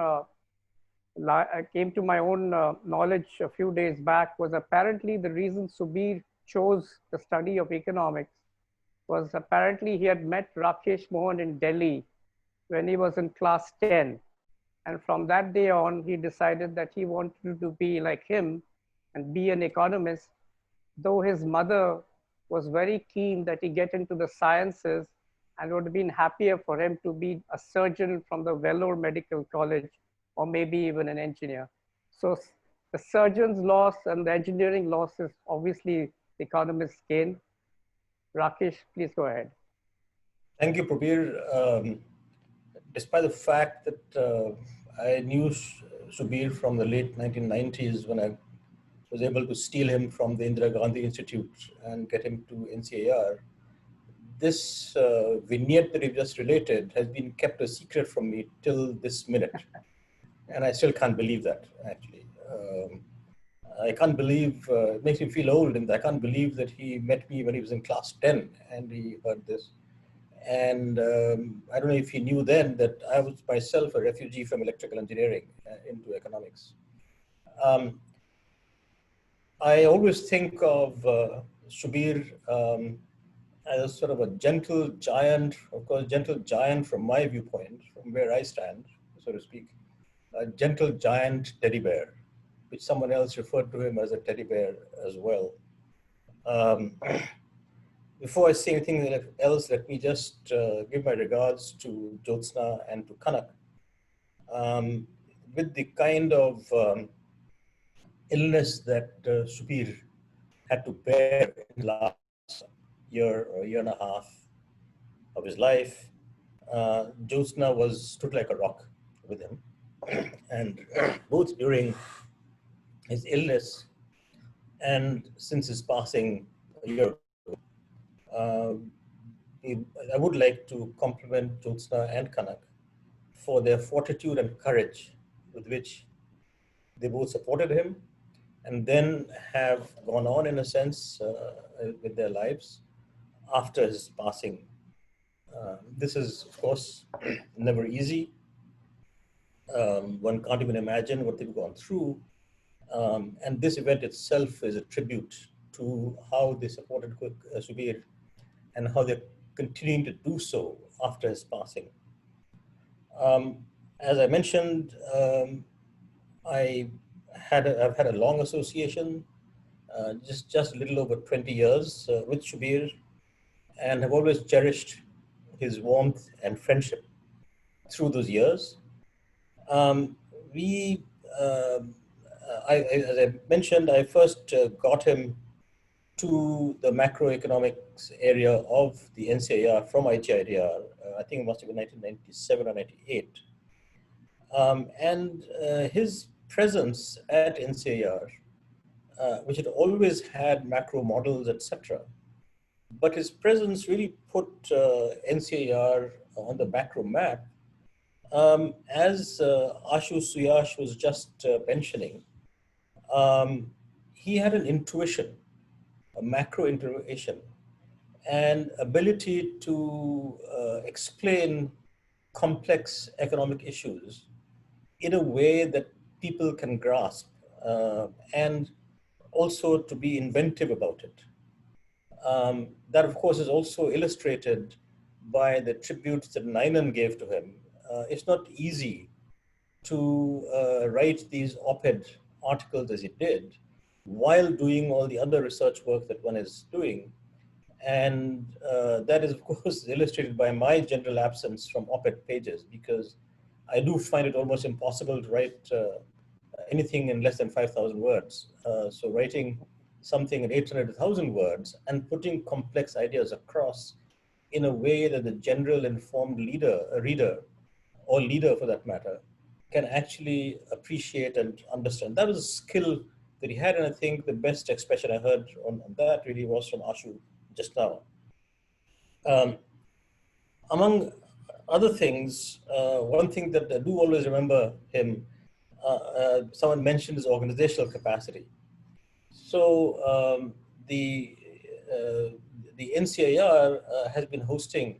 knowledge a few days back was apparently the reason Subir chose the study of economics was apparently he had met Rakesh Mohan in Delhi when he was in class 10. And from that day on, he decided that he wanted to be like him and be an economist, though his mother was very keen that he get into the sciences, and would have been happier for him to be a surgeon from the Vellore Medical College, or maybe even an engineer. So the surgeon's loss and the engineering loss is obviously the economist's gain. Rakesh, please go ahead. Thank you, Prabir. Despite the fact that I knew Subir from the late 1990s when I was able to steal him from the Indira Gandhi Institute and get him to NCAR, this vignette that you just related has been kept a secret from me till this minute. And I still can't believe that, actually. I can't believe, it makes me feel old, and I can't believe that he met me when he was in class 10 and he heard this. And I don't know if he knew then that I was myself a refugee from electrical engineering into economics. I always think of Subir as sort of a gentle giant, of course, gentle giant from my viewpoint, from where I stand, so to speak, a gentle giant teddy bear, which someone else referred to him as a teddy bear as well. Before I say anything else, let me just give my regards to Jyotsna and to Kanak. With the kind of illness that Subir had to bear in the last year or year and a half of his life, Jyotsna stood like a rock with him. And both during his illness and since his passing a year ago, uh, I would like to compliment Jyotsna and Kanak for their fortitude and courage with which they both supported him and then have gone on, in a sense, with their lives after his passing. This is, of course, never easy. One can't even imagine what they've gone through. And this event itself is a tribute to how they supported Subir and how they're continuing to do so after his passing. As I mentioned, I've had a long association, just a little over 20 years with Subir, and have always cherished his warmth and friendship through those years. We, as I mentioned, I first got him to the macroeconomics area of the NCIR from IGIDR. I think it must have been 1997 or 98. And his presence at NCIR, which had always had macro models, etc., but his presence really put NCIR on the macro map. As Ashu Suyash was just mentioning, he had an intuition, a macro intuition, and ability to explain complex economic issues in a way that people can grasp, and also to be inventive about it. That, of course, is also illustrated by the tributes that Nainan gave to him. It's not easy to write these op-ed articles as he did while doing all the other research work that one is doing. And that is, of course, illustrated by my general absence from op-ed pages, because I do find it almost impossible to write anything in less than 5,000 words. So writing something in 800 to 1,000 words and putting complex ideas across in a way that the general informed reader, or leader for that matter, can actually appreciate and understand. That was a skill that he had, and I think the best expression I heard on that really was from Ashu just now. Among other things, one thing that I do always remember him, someone mentioned his organizational capacity. So the NCIR has been hosting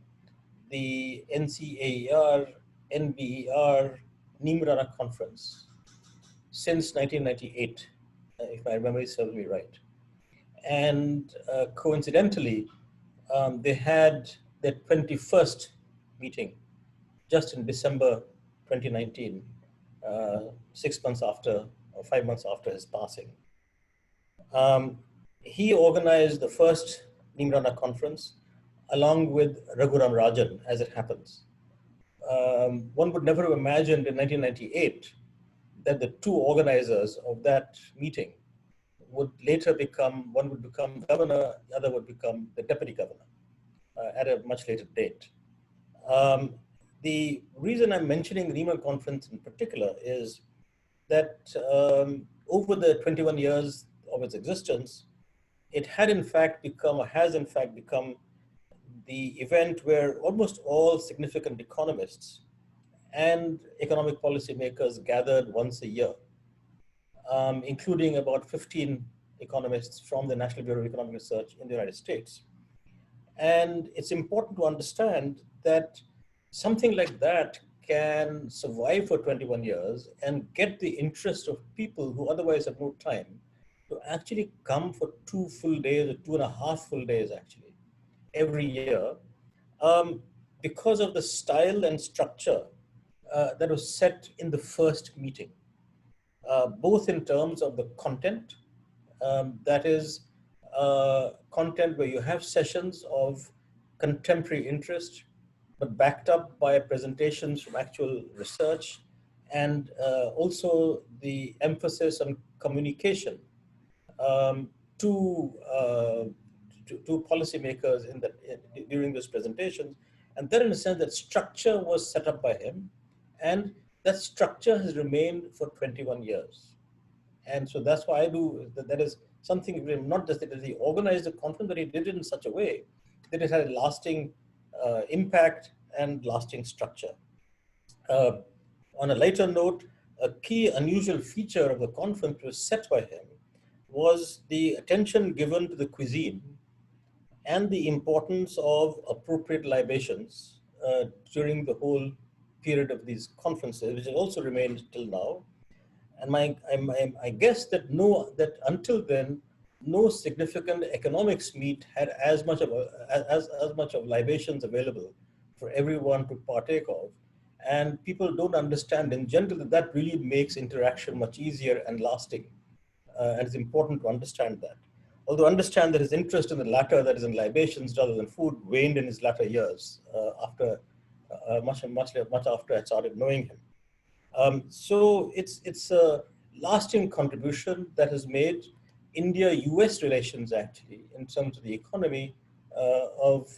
the NCAER NBER Nimrana conference since 1998, if my memory serves me right. And coincidentally, they had their 21st meeting just in December 2019, 6 months after, or 5 months after his passing. He organized the first Nimrana conference along with Raghuram Rajan, as it happens. One would never have imagined in 1998 that the two organizers of that meeting would later become, one would become governor, the other would become the deputy governor at a much later date. The reason I'm mentioning the Nimrana conference in particular is that over the 21 years of its existence, it had in fact become, or has in fact become, the event where almost all significant economists and economic policymakers gathered once a year, including about 15 economists from the National Bureau of Economic Research in the United States. And it's important to understand that something like that can survive for 21 years and get the interest of people who otherwise have no time to actually come for 2 full days or 2.5 full days actually every year, because of the style and structure that was set in the first meeting, both in terms of the content, that is content where you have sessions of contemporary interest, but backed up by presentations from actual research, and also the emphasis on communication to policymakers during those presentations. And then in a sense that structure was set up by him, and that structure has remained for 21 years. And so that's why I do, that is something, not just that he organized the conference, but he did it in such a way that it had a lasting impact and lasting structure. On a lighter note, a key unusual feature of the conference was set by him was the attention given to the cuisine and the importance of appropriate libations during the whole period of these conferences, which has also remained till now. And I guess that until then, no significant economics meet had as much of libations available for everyone to partake of. And people don't understand in general that really makes interaction much easier and lasting. And it's important to understand that. Although understand that his interest in the latter, that is in libations rather than food, waned in his latter years much after I started knowing him. So it's a lasting contribution that has made India-US relations actually, in terms of the economy, of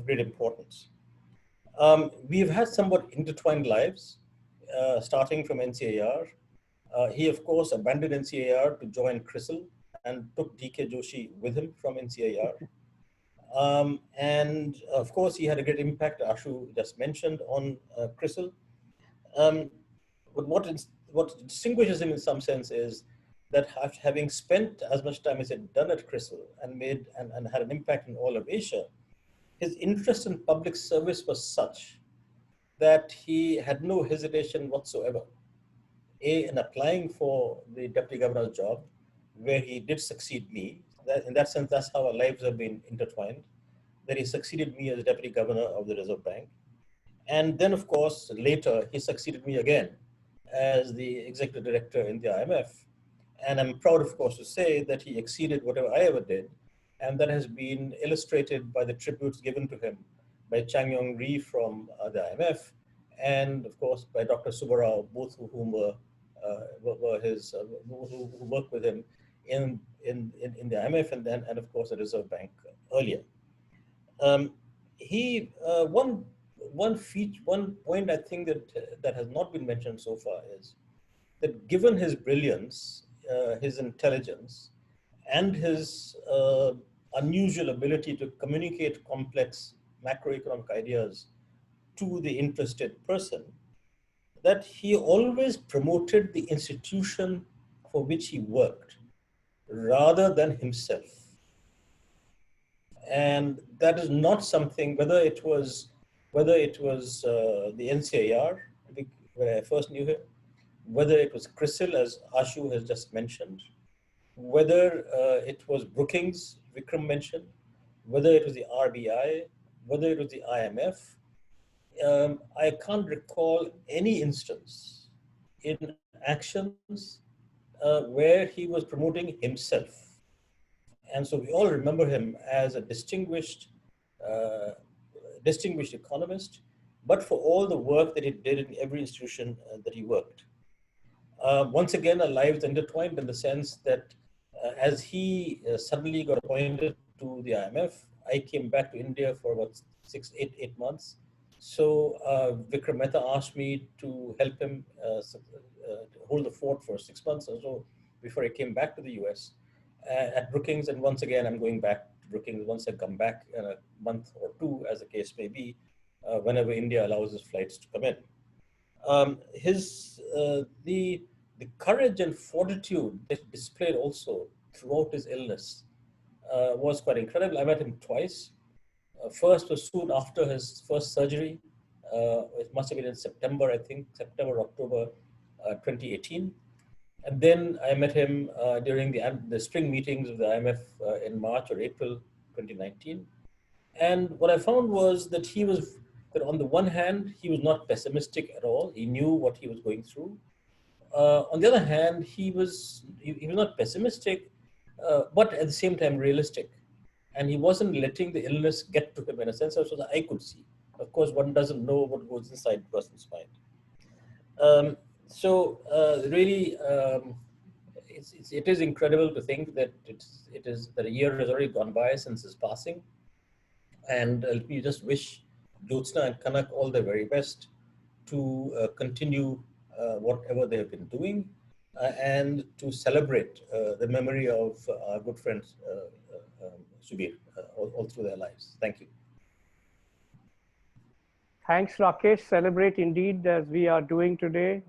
great importance. We've had somewhat intertwined lives, starting from NCAR. He, of course, abandoned NCAR to join CRISIL and took DK Joshi with him from NCAR. And of course, he had a great impact, Ashu just mentioned, on CRISIL. But what distinguishes him in some sense is that having spent as much time as he had done at CRISIL and had an impact in all of Asia, his interest in public service was such that he had no hesitation whatsoever, in applying for the deputy governor's job, where he did succeed me. In that sense, that's how our lives have been intertwined, that he succeeded me as deputy governor of the Reserve Bank. And then, of course, later, he succeeded me again as the executive director in the IMF. And I'm proud, of course, to say that he exceeded whatever I ever did. And that has been illustrated by the tributes given to him by Chang Yong Ri from the IMF, and of course by Dr. Subir, both of whom who worked with him in the IMF and of course the Reserve Bank earlier. One point I think that has not been mentioned so far is that given his brilliance, his intelligence, and his unusual ability to communicate complex macroeconomic ideas to the interested person, that he always promoted the institution for which he worked rather than himself. And that is not something, whether it was the NCAR, where I first knew him, whether it was CRISIL, as Ashu has just mentioned, whether it was Brookings, Vikram mentioned, whether it was the RBI, whether it was the IMF, I can't recall any instance in actions where he was promoting himself. And so we all remember him as a distinguished economist, but for all the work that he did in every institution that he worked. Once again, our lives intertwined in the sense that as he suddenly got appointed to the IMF, I came back to India for about 8 months. So Vikram Mehta asked me to help him hold the fort for 6 months or so before I came back to the US at Brookings. And once again, I'm going back to Brookings once I come back in a month or two, as the case may be, whenever India allows his flights to come in. The courage and fortitude that he displayed also throughout his illness was quite incredible. I met him twice. First was soon after his first surgery. It must have been in September, I think, September, October 2018. And then I met him during the spring meetings of the IMF in March or April 2019. And what I found was that that on the one hand, he was not pessimistic at all. He knew what he was going through. On the other hand, he was not pessimistic, but at the same time realistic. And he wasn't letting the illness get to him in a sense, so that I could see. Of course, one doesn't know what goes inside the person's mind. Really, it is incredible to think that that a year has already gone by since his passing. And we just wish Jyotsna and Kanak all the very best to continue whatever they have been doing, and to celebrate the memory of our good friend Subir all through their lives. Thank you. Thanks, Rakesh. Celebrate indeed, as we are doing today.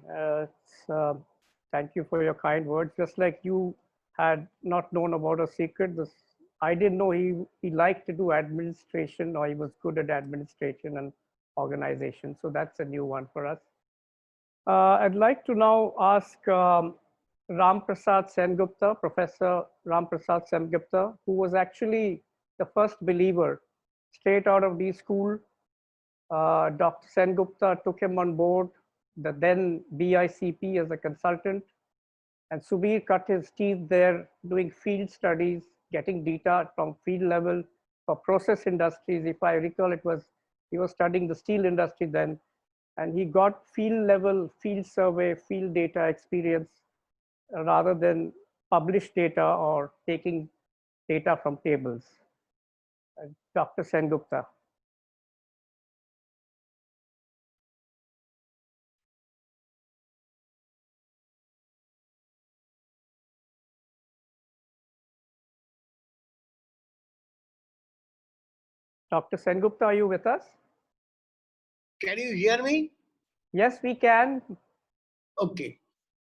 Thank you for your kind words. Just like you had not known about a secret, I didn't know he liked to do administration, or he was good at administration and organization. So that's a new one for us. I'd like to now ask Ram Prasad Sengupta, Professor Ram Prasad Sengupta, who was actually the first believer straight out of D school. Dr. Sengupta took him on board, the then BICP, as a consultant, and Subir cut his teeth there doing field studies, getting data from field level for process industries. If I recall, he was studying the steel industry then, and he got field level, field survey, field data experience rather than published data or taking data from tables. Dr. Sengupta. Dr. Sengupta, are you with us? Can you hear me? Yes, we can. Okay.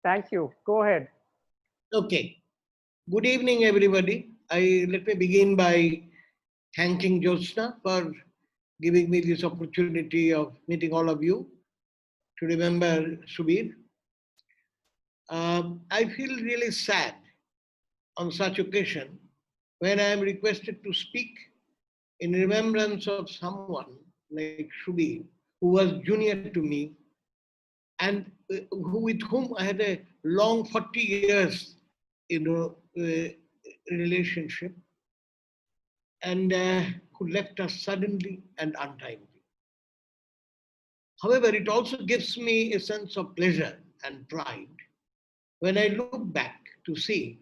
Thank you. Go ahead. Okay. Good evening, everybody. Let me begin by thanking Jyotsna for giving me this opportunity of meeting all of you to remember Subir. I feel really sad on such occasion when I am requested to speak in remembrance of someone like Subir, who was junior to me and with whom I had a long 40 years relationship, and who left us suddenly and untimely. However, it also gives me a sense of pleasure and pride when I look back to see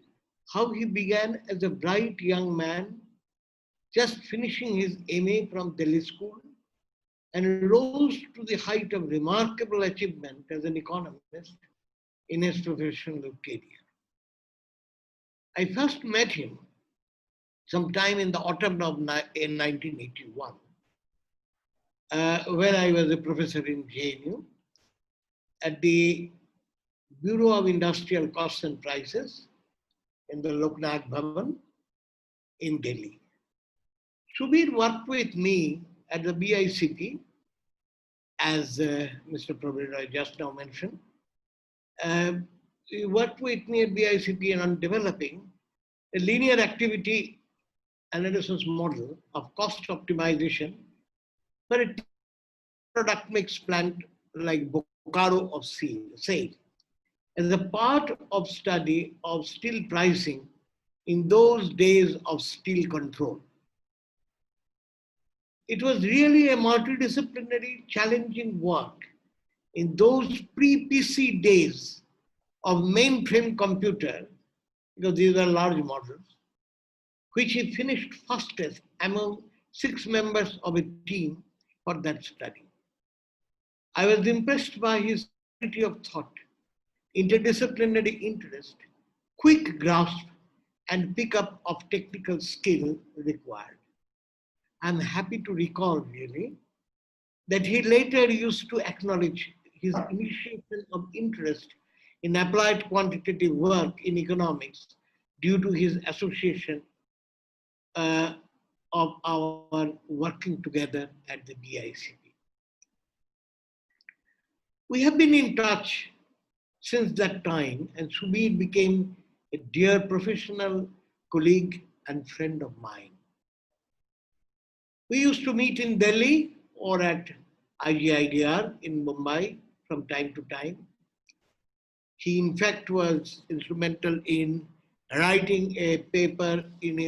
how he began as a bright young man, just finishing his MA from Delhi School, and rose to the height of remarkable achievement as an economist in his professional career. I first met him sometime in the autumn of 1981, when I was a professor in JNU at the Bureau of Industrial Costs and Prices in the Loknath Bhavan in Delhi. Subir worked with me at the BICP, as Mr. Prabir just now mentioned. He worked with me at BICP on developing a linear activity analysis model of cost optimization for a product mix plant like Bokaro of SAIL, as a part of study of steel pricing in those days of steel control. It was really a multidisciplinary, challenging work in those pre-PC days of mainframe computer, because these were large models, which he finished fastest among 6 members of a team for that study. I was impressed by his clarity of thought, interdisciplinary interest, quick grasp, and pickup of technical skill required. I'm happy to recall, really, that he later used to acknowledge his initiation of interest in applied quantitative work in economics due to his association of our working together at the BICP. We have been in touch since that time, and Subir became a dear professional colleague and friend of mine. We used to meet in Delhi or at IGIDR in Mumbai from time to time. He, in fact, was instrumental in writing a paper in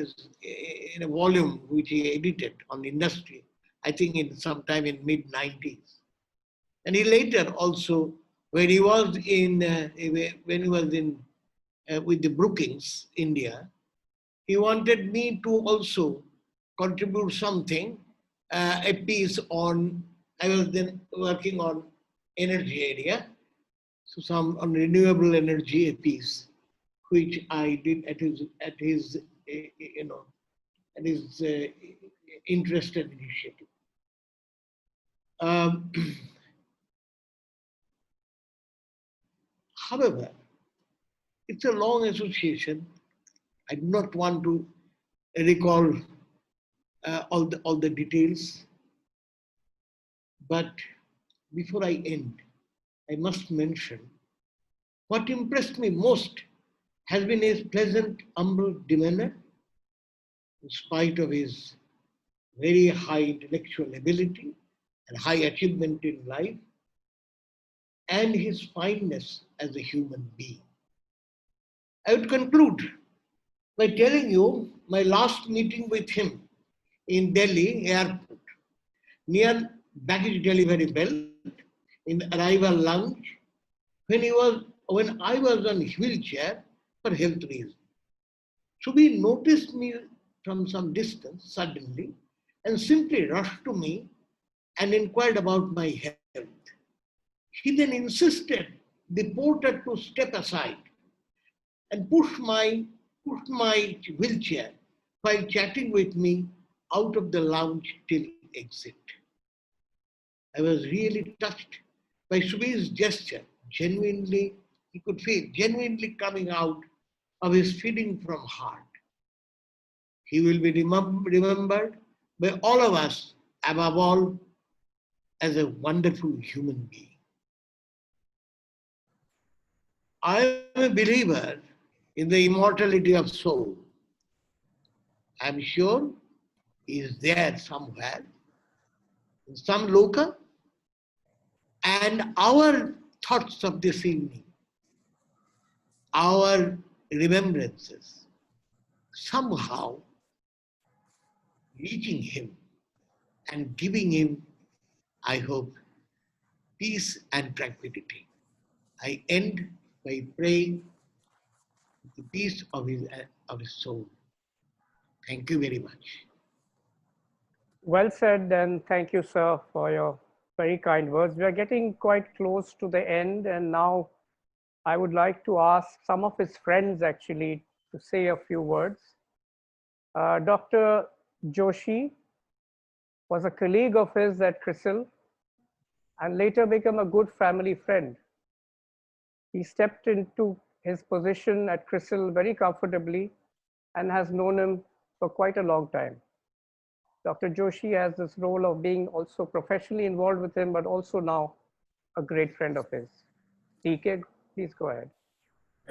a volume which he edited on industry, I think in sometime in mid-90s. And he later also, when he was with the Brookings, India, he wanted me to also contribute something, a piece on, I was then working on energy area. So some on renewable energy a piece, which I did at his you know, at his interested initiative. However, it's a long association. I do not want to recall all the details. But before I end, I must mention what impressed me most has been his pleasant, humble demeanor, in spite of his very high intellectual ability and high achievement in life, and his fineness as a human being. I would conclude by telling you my last meeting with him in Delhi airport, near baggage delivery belt, in the arrival lounge, when I was on wheelchair for health reasons. Subir noticed me from some distance suddenly and simply rushed to me and inquired about my health. He then insisted the porter to step aside and push my wheelchair while chatting with me out of the lounge till exit. I was really touched by Subir's gesture, genuinely, he could feel, genuinely coming out of his feeling from heart. He will be remembered by all of us, above all, as a wonderful human being. I am a believer in the immortality of soul. I am sure he is there somewhere, in some loka, and our thoughts of this evening, our remembrances, somehow reaching him and giving him, I hope, peace and tranquility. I end by praying the peace of his soul. Thank you very much. Well said, and thank you, sir, for your very kind words. We are getting quite close to the end, and now I would like to ask some of his friends actually to say a few words. Dr. Joshi was a colleague of his at CRISIL and later became a good family friend. He stepped into his position at CRISIL very comfortably and has known him for quite a long time. Dr. Joshi has this role of being also professionally involved with him, but also now a great friend of his. DK, please go ahead.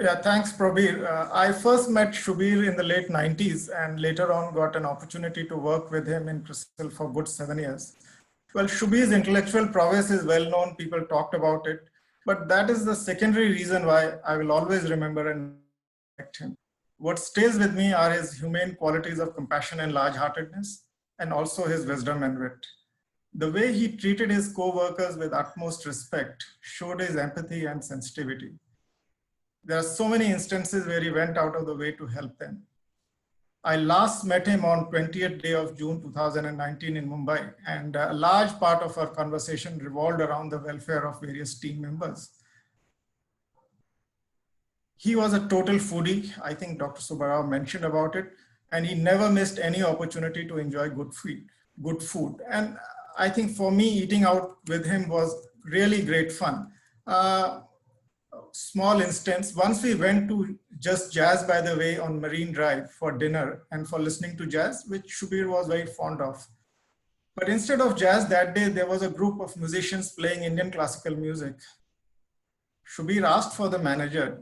Yeah, thanks, Prabir. I first met Subir in the late 90s and later on got an opportunity to work with him in CRISIL for good 7 years. Well, Subir's intellectual prowess is well known, people talked about it, but that is the secondary reason why I will always remember and respect him. What stays with me are his humane qualities of compassion and large-heartedness, and also his wisdom and wit. The way he treated his co-workers with utmost respect showed his empathy and sensitivity. There are so many instances where he went out of the way to help them. I last met him on 20th day of June 2019 in Mumbai, and a large part of our conversation revolved around the welfare of various team members. He was a total foodie. I think Dr. Subbarao mentioned about it, and he never missed any opportunity to enjoy good food. And I think for me, eating out with him was really great fun. Small instance, once we went to Just Jazz, by the way, on Marine Drive for dinner and for listening to jazz, which Subir was very fond of. But instead of jazz that day, there was a group of musicians playing Indian classical music. Subir asked for the manager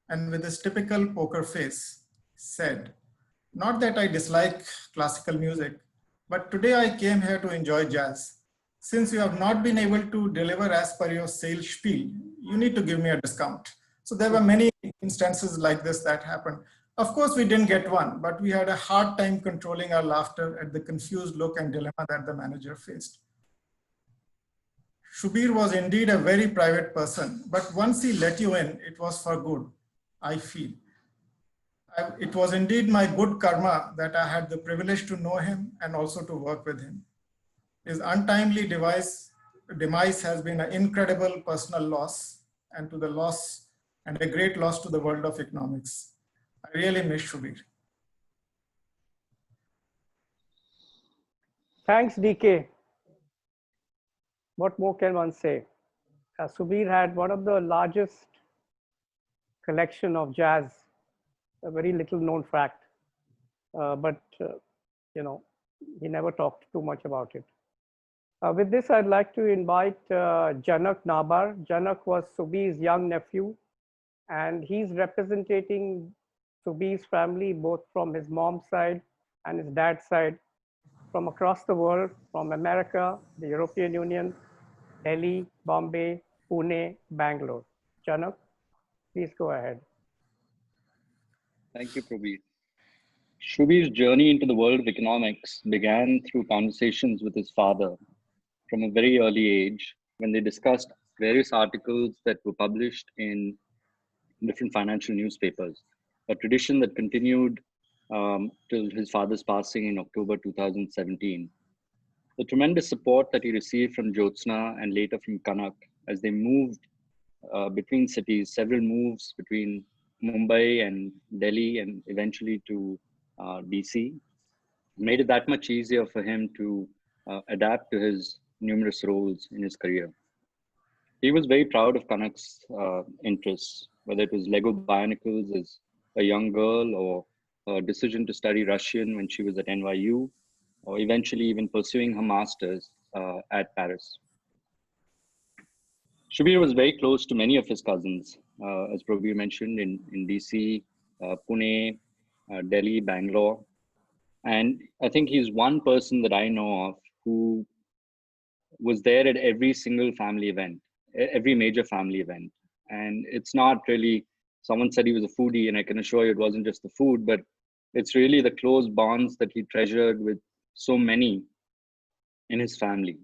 and with his typical poker face said, "Not that I dislike classical music, but today I came here to enjoy jazz. Since you have not been able to deliver as per your sales spiel, you need to give me a discount." So there were many instances like this that happened. Of course, we didn't get one, but we had a hard time controlling our laughter at the confused look and dilemma that the manager faced. Subir was indeed a very private person, but once he let you in, it was for good, I feel. It was indeed my good karma that I had the privilege to know him and also to work with him. His untimely demise has been an incredible personal loss, and to the loss and a great loss to the world of economics. I really miss Subir. Thanks, DK. What more can one say? Subir had one of the largest collection of jazz, a very little known fact, but he never talked too much about it. With this, I'd like to invite Janak Nabar. Janak was Subir's young nephew, and he's representing Subir's family, both from his mom's side and his dad's side, from across the world, from America, the European Union, Delhi, Bombay, Pune, Bangalore. Janak, please go ahead. Thank you, Prabir. Shubir's journey into the world of economics began through conversations with his father from a very early age when they discussed various articles that were published in different financial newspapers, a tradition that continued till his father's passing in October 2017. The tremendous support that he received from Jyotsna and later from Kanak as they moved between cities, several moves between Mumbai and Delhi and eventually to DC, made it that much easier for him to adapt to his numerous roles in his career. He was very proud of Kanak's interests, whether it was Lego Bionicles as a young girl or her decision to study Russian when she was at NYU, or eventually even pursuing her master's at Paris. Subir was very close to many of his cousins, as Prabir mentioned, in DC, Pune, Delhi, Bangalore. And I think he's one person that I know of who was there at every single family event, every major family event. And it's not really, someone said he was a foodie, and I can assure you it wasn't just the food, but it's really the close bonds that he treasured with so many in his family.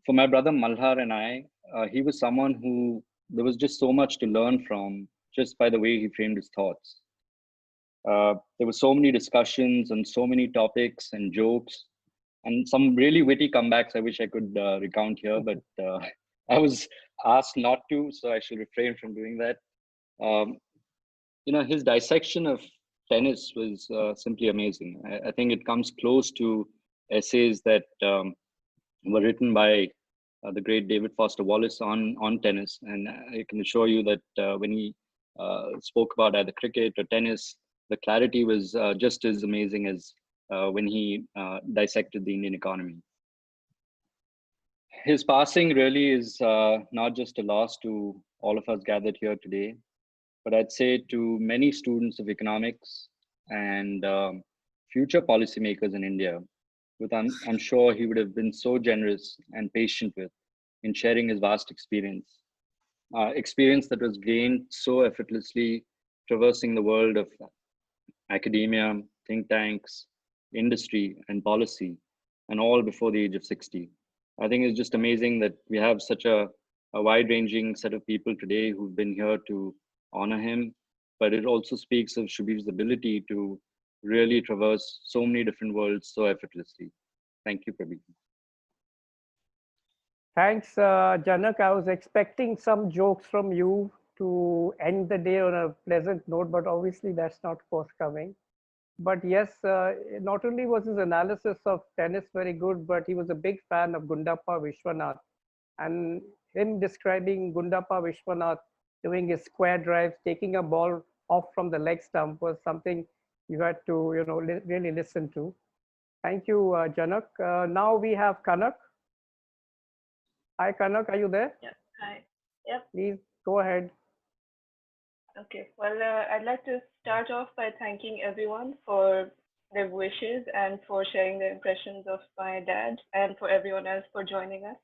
For my brother Malhar and I, he was someone who there was just so much to learn from just by the way he framed his thoughts. There were so many discussions on so many topics and jokes and some really witty comebacks I wish I could recount here, but I was asked not to, so I shall refrain from doing that. His dissection of tennis was simply amazing. I think it comes close to essays that were written by the great David Foster Wallace on tennis. And I can assure you that when he spoke about either cricket or tennis, the clarity was just as amazing as when he dissected the Indian economy. His passing really is not just a loss to all of us gathered here today, but I'd say to many students of economics and future policymakers in India, I'm sure he would have been so generous and patient with in sharing his vast experience. Experience that was gained so effortlessly, traversing the world of academia, think tanks, industry, and policy, and all before the age of 60. I think it's just amazing that we have such a wide-ranging set of people today who've been here to honor him, but it also speaks of Subir's ability to really traverse so many different worlds so effortlessly. Thank you, Prabir. Thanks, Janak. I was expecting some jokes from you to end the day on a pleasant note, but obviously that's not forthcoming. But yes, not only was his analysis of tennis very good, but he was a big fan of Gundappa Vishwanath. And him describing Gundappa Vishwanath doing his square drives, taking a ball off from the leg stump was something you had to, really listen to. Thank you, Janak. Now we have Kanak. Hi, Kanak, are you there? Yeah. Hi. Yep. Please go ahead. Okay. Well, I'd like to start off by thanking everyone for their wishes and for sharing their impressions of my dad, and for everyone else for joining us.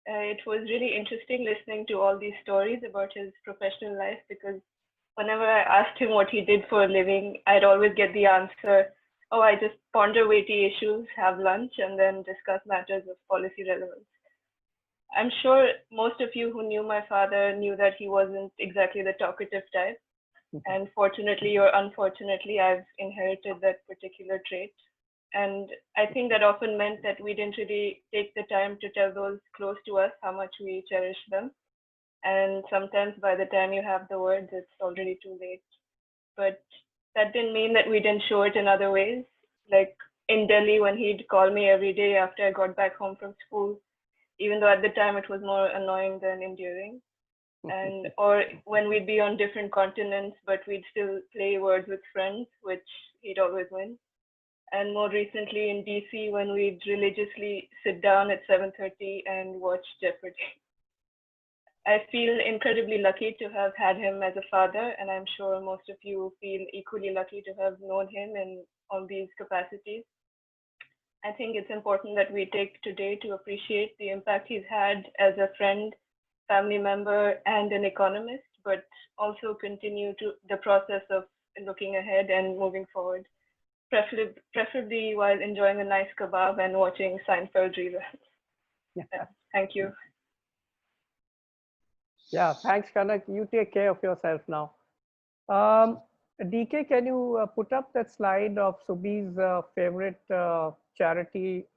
It was really interesting listening to all these stories about his professional life, because whenever I asked him what he did for a living, I'd always get the answer, oh, I just ponder weighty issues, have lunch, and then discuss matters of policy relevance. I'm sure most of you who knew my father knew that he wasn't exactly the talkative type. And fortunately or unfortunately, I've inherited that particular trait. And I think that often meant that we didn't really take the time to tell those close to us how much we cherish them. And sometimes by the time you have the words, it's already too late. But that didn't mean that we didn't show it in other ways. Like in Delhi, when he'd call me every day after I got back home from school, even though at the time it was more annoying than endearing. And or when we'd be on different continents, but we'd still play words with friends, which he'd always win. And more recently in DC, when we'd religiously sit down at 7:30 and watch Jeopardy. I feel incredibly lucky to have had him as a father, and I'm sure most of you feel equally lucky to have known him in all these capacities. I think it's important that we take today to appreciate the impact he's had as a friend, family member, and an economist, but also continue to the process of looking ahead and moving forward, preferably while enjoying a nice kebab and watching Seinfeld reruns. Yeah, thank you. Yeah, thanks, Kanak. You take care of yourself now. DK, can you put up that slide of Subir's favorite charity?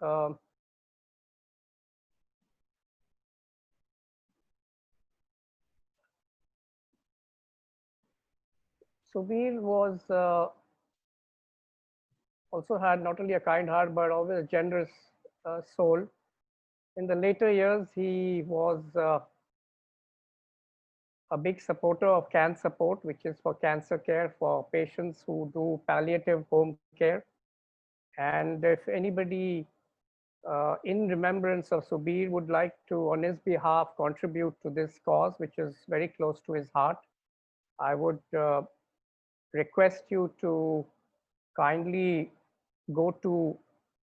Subir was also had not only a kind heart, but always a generous soul. In the later years, he was a big supporter of CAN support, which is for cancer care for patients who do palliative home care. And if anybody in remembrance of Subir would like to, on his behalf, contribute to this cause, which is very close to his heart, I would request you to kindly go to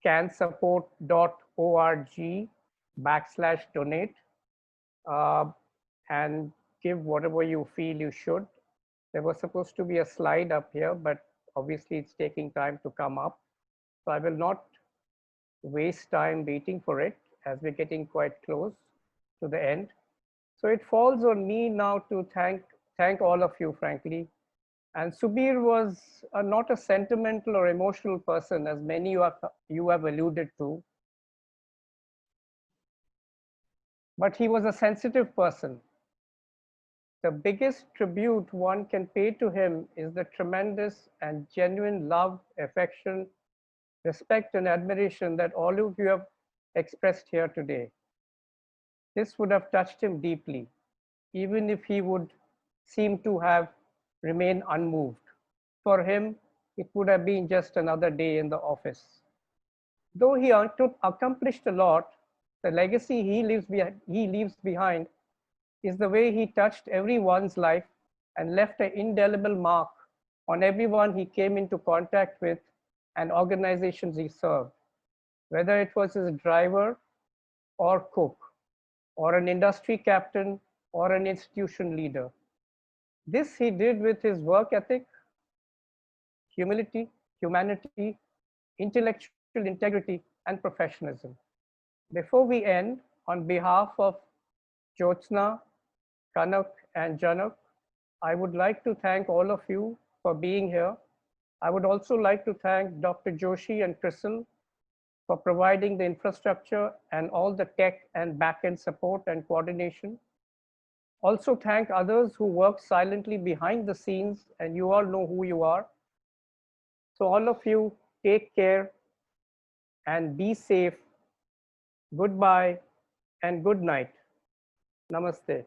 cansupport.org/donate and give whatever you feel you should. There was supposed to be a slide up here, but obviously it's taking time to come up. So I will not waste time waiting for it as we're getting quite close to the end. So it falls on me now to thank all of you, frankly. And Subir was not a sentimental or emotional person, as many you have alluded to, but he was a sensitive person. The biggest tribute one can pay to him is the tremendous and genuine love, affection, respect, and admiration that all of you have expressed here today. This would have touched him deeply, even if he would seem to have remained unmoved. For him, it would have been just another day in the office. Though he accomplished a lot, the legacy he leaves behind is the way he touched everyone's life and left an indelible mark on everyone he came into contact with and organizations he served, whether it was his driver or cook, or an industry captain or an institution leader. This he did with his work ethic, humility, humanity, intellectual integrity, and professionalism. Before we end, on behalf of Jyotsna, Kanak, and Janak, I would like to thank all of you for being here. I would also like to thank Dr. Joshi and Crystal for providing the infrastructure and all the tech and backend support and coordination. Also thank others who work silently behind the scenes, and you all know who you are. So all of you, take care and be safe. Goodbye and good night. Namaste.